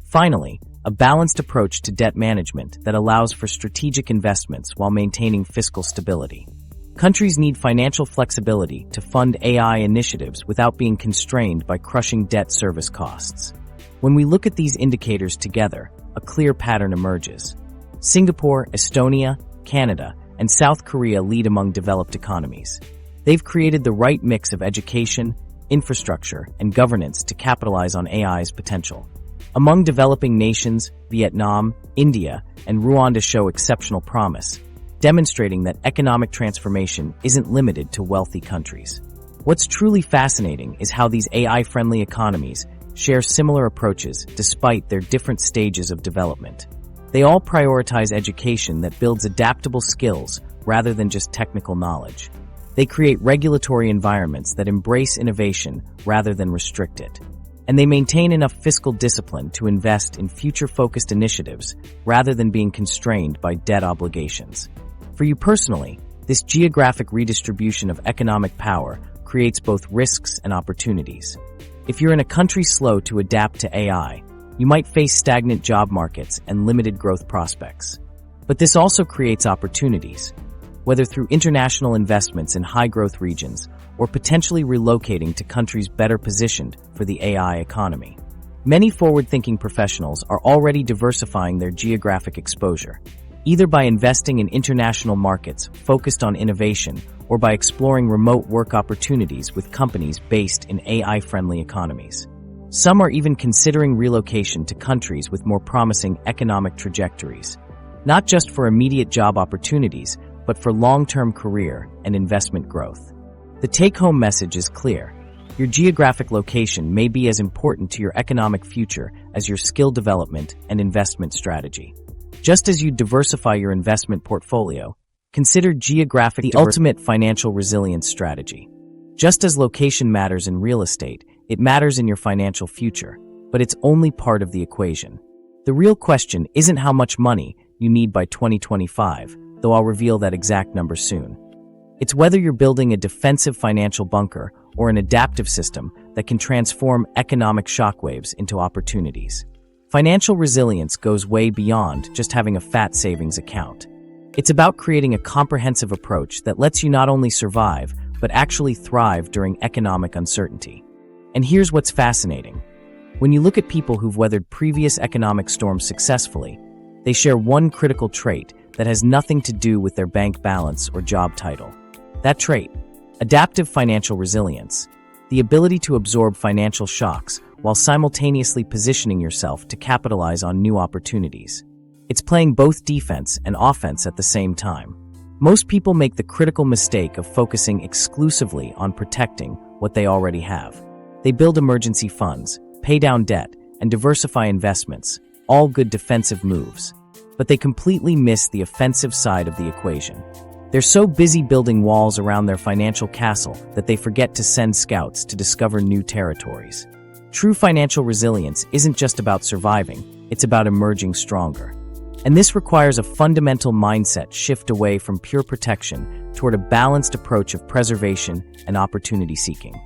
Speaker 1: Finally, a balanced approach to debt management that allows for strategic investments while maintaining fiscal stability. Countries need financial flexibility to fund AI initiatives without being constrained by crushing debt service costs. When we look at these indicators together, a clear pattern emerges. Singapore, Estonia, Canada, and South Korea lead among developed economies. They've created the right mix of education, infrastructure, and governance to capitalize on AI's potential. Among developing nations, Vietnam, India, and Rwanda show exceptional promise, demonstrating that economic transformation isn't limited to wealthy countries. What's truly fascinating is how these AI-friendly economies share similar approaches despite their different stages of development. They all prioritize education that builds adaptable skills rather than just technical knowledge. They create regulatory environments that embrace innovation rather than restrict it. And they maintain enough fiscal discipline to invest in future-focused initiatives rather than being constrained by debt obligations. For you personally, this geographic redistribution of economic power creates both risks and opportunities. If you're in a country slow to adapt to AI, you might face stagnant job markets and limited growth prospects. But this also creates opportunities. whether through international investments in high-growth regions or potentially relocating to countries better positioned for the AI economy. Many forward-thinking professionals are already diversifying their geographic exposure, either by investing in international markets focused on innovation or by exploring remote work opportunities with companies based in AI-friendly economies. Some are even considering relocation to countries with more promising economic trajectories, not just for immediate job opportunities, but for long-term career and investment growth. The take-home message is clear. Your geographic location may be as important to your economic future as your skill development and investment strategy. Just as you diversify your investment portfolio, consider geographic the ultimate financial resilience strategy. Just as location matters in real estate, it matters in your financial future, but it's only part of the equation. The real question isn't how much money you need by 2025, though I'll reveal that exact number soon. It's whether you're building a defensive financial bunker or an adaptive system that can transform economic shockwaves into opportunities. Financial resilience goes way beyond just having a fat savings account. It's about creating a comprehensive approach that lets you not only survive, but actually thrive during economic uncertainty. And here's what's fascinating. When you look at people who've weathered previous economic storms successfully, they share one critical trait that has nothing to do with their bank balance or job title. That trait, adaptive financial resilience, the ability to absorb financial shocks while simultaneously positioning yourself to capitalize on new opportunities. It's playing both defense and offense at the same time. Most people make the critical mistake of focusing exclusively on protecting what they already have. They build emergency funds, pay down debt, and diversify investments, all good defensive moves. But they completely miss the offensive side of the equation. They're so busy building walls around their financial castle that they forget to send scouts to discover new territories. True financial resilience isn't just about surviving, it's about emerging stronger. And this requires a fundamental mindset shift away from pure protection toward a balanced approach of preservation and opportunity seeking.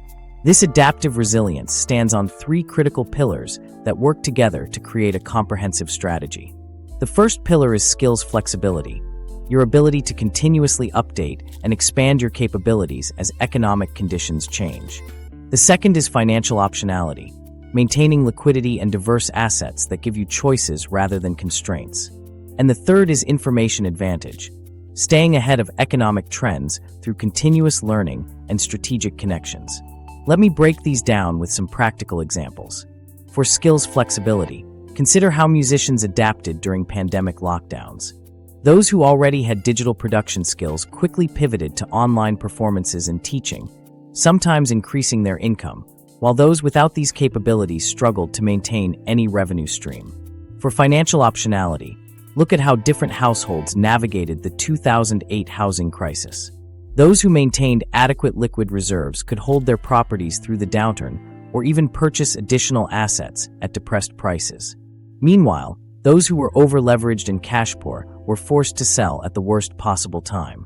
Speaker 1: This adaptive resilience stands on three critical pillars that work together to create a comprehensive strategy. The first pillar is skills flexibility, your ability to continuously update and expand your capabilities as economic conditions change. The second is financial optionality, maintaining liquidity and diverse assets that give you choices rather than constraints. And the third is information advantage, staying ahead of economic trends through continuous learning and strategic connections. Let me break these down with some practical examples. For skills flexibility, consider how musicians adapted during pandemic lockdowns. Those who already had digital production skills quickly pivoted to online performances and teaching, sometimes increasing their income, while those without these capabilities struggled to maintain any revenue stream. For financial optionality, look at how different households navigated the 2008 housing crisis. Those who maintained adequate liquid reserves could hold their properties through the downturn or even purchase additional assets at depressed prices. Meanwhile, those who were over-leveraged and cash-poor were forced to sell at the worst possible time.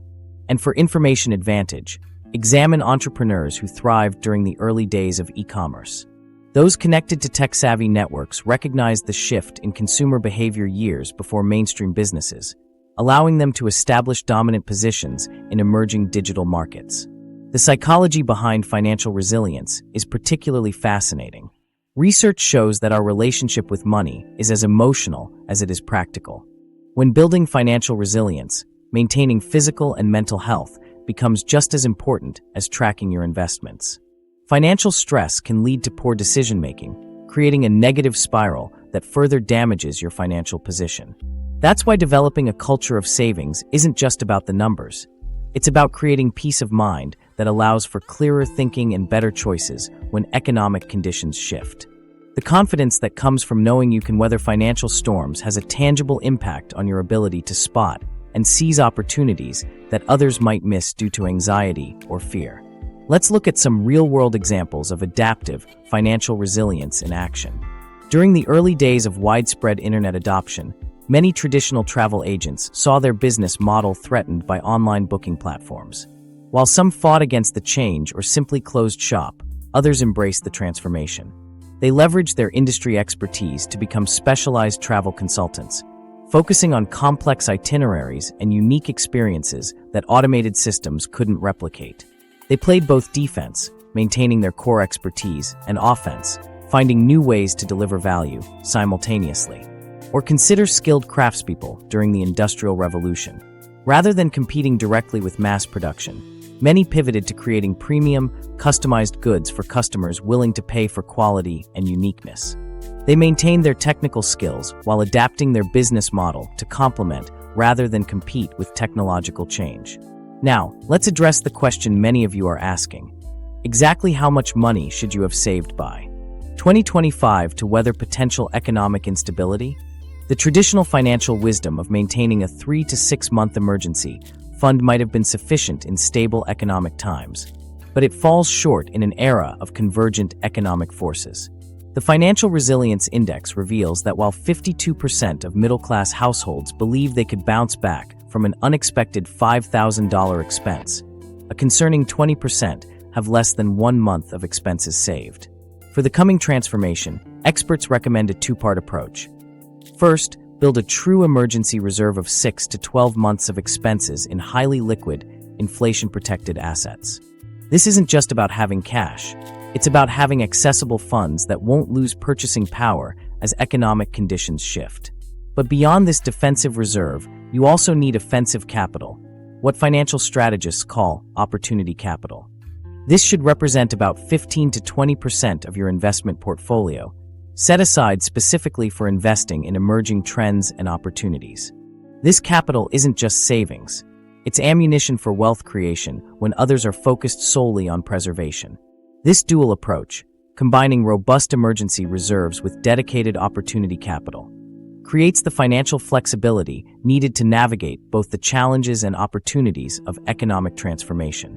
Speaker 1: And for information advantage, examine entrepreneurs who thrived during the early days of e-commerce. Those connected to tech-savvy networks recognized the shift in consumer behavior years before mainstream businesses, allowing them to establish dominant positions in emerging digital markets. The psychology behind financial resilience is particularly fascinating. Research shows that our relationship with money is as emotional as it is practical. When building financial resilience, maintaining physical and mental health becomes just as important as tracking your investments. Financial stress can lead to poor decision-making, creating a negative spiral that further damages your financial position. That's why developing a culture of savings isn't just about the numbers. It's about creating peace of mind that allows for clearer thinking and better choices when economic conditions shift. The confidence that comes from knowing you can weather financial storms has a tangible impact on your ability to spot and seize opportunities that others might miss due to anxiety or fear. Let's look at some real-world examples of adaptive financial resilience in action. During the early days of widespread internet adoption, many traditional travel agents saw their business model threatened by online booking platforms. While some fought against the change or simply closed shop, others embraced the transformation. They leveraged their industry expertise to become specialized travel consultants, focusing on complex itineraries and unique experiences that automated systems couldn't replicate. They played both defense, maintaining their core expertise, and offense, finding new ways to deliver value simultaneously. Or consider skilled craftspeople during the Industrial Revolution. Rather than competing directly with mass production, many pivoted to creating premium, customized goods for customers willing to pay for quality and uniqueness. They maintained their technical skills while adapting their business model to complement rather than compete with technological change. Now, let's address the question many of you are asking. Exactly how much money should you have saved by 2025 to weather potential economic instability? The traditional financial wisdom of maintaining a 3 to 6 month emergency fund might have been sufficient in stable economic times, but it falls short in an era of convergent economic forces. The Financial Resilience Index reveals that while 52% of middle-class households believe they could bounce back from an unexpected $5,000 expense, a concerning 20% have less than 1 month of expenses saved. For the coming transformation, experts recommend a two-part approach. First, build a true emergency reserve of 6 to 12 months of expenses in highly liquid, inflation-protected assets. This isn't just about having cash. It's about having accessible funds that won't lose purchasing power as economic conditions shift. But beyond this defensive reserve, you also need offensive capital, what financial strategists call opportunity capital. This should represent about 15 to 20% of your investment portfolio, set aside specifically for investing in emerging trends and opportunities. This capital isn't just savings. It's ammunition for wealth creation when others are focused solely on preservation. This dual approach, combining robust emergency reserves with dedicated opportunity capital, creates the financial flexibility needed to navigate both the challenges and opportunities of economic transformation.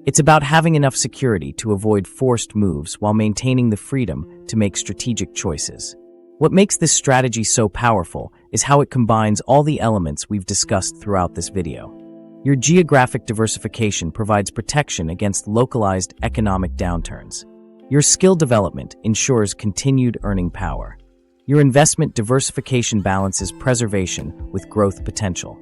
Speaker 1: It's about having enough security to avoid forced moves while maintaining the freedom to make strategic choices. What makes this strategy so powerful is how it combines all the elements we've discussed throughout this video. Your geographic diversification provides protection against localized economic downturns. Your skill development ensures continued earning power. Your investment diversification balances preservation with growth potential.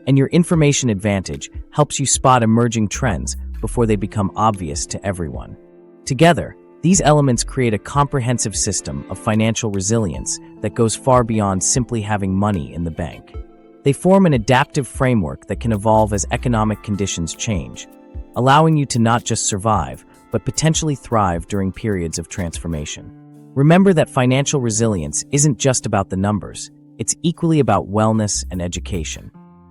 Speaker 1: And your information advantage helps you spot emerging trends before they become obvious to everyone. Together, these elements create a comprehensive system of financial resilience that goes far beyond simply having money in the bank. They form an adaptive framework that can evolve as economic conditions change, allowing you to not just survive, but potentially thrive during periods of transformation. Remember that financial resilience isn't just about the numbers, it's equally about wellness and education.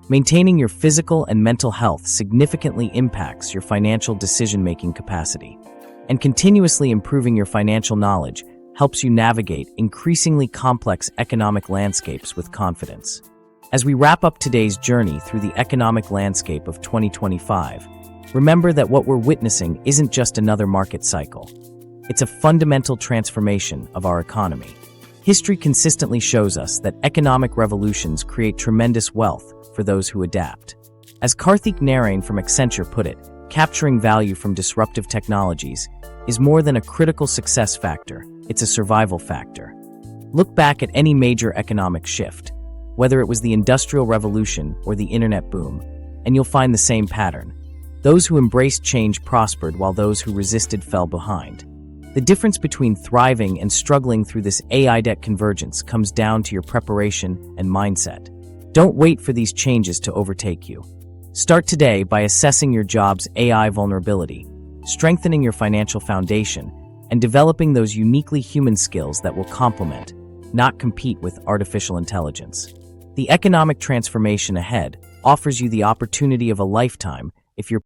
Speaker 1: Maintaining your physical and mental health significantly impacts your financial decision-making capacity. And continuously improving your financial knowledge helps you navigate increasingly complex economic landscapes with confidence. As we wrap up today's journey through the economic landscape of 2025, remember that what we're witnessing isn't just another market cycle. It's a fundamental transformation of our economy. History consistently shows us that economic revolutions create tremendous wealth for those who adapt. As Karthik Narain from Accenture put it, capturing value from disruptive technologies is more than a critical success factor, it's a survival factor. Look back at any major economic shift, whether it was the Industrial Revolution or the Internet boom, and you'll find the same pattern. Those who embraced change prospered while those who resisted fell behind. The difference between thriving and struggling through this AI-debt convergence comes down to your preparation and mindset. Don't wait for these changes to overtake you. Start today by assessing your job's AI vulnerability, strengthening your financial foundation, and developing those uniquely human skills that will complement, not compete with artificial intelligence. The economic transformation ahead offers you the opportunity of a lifetime if you're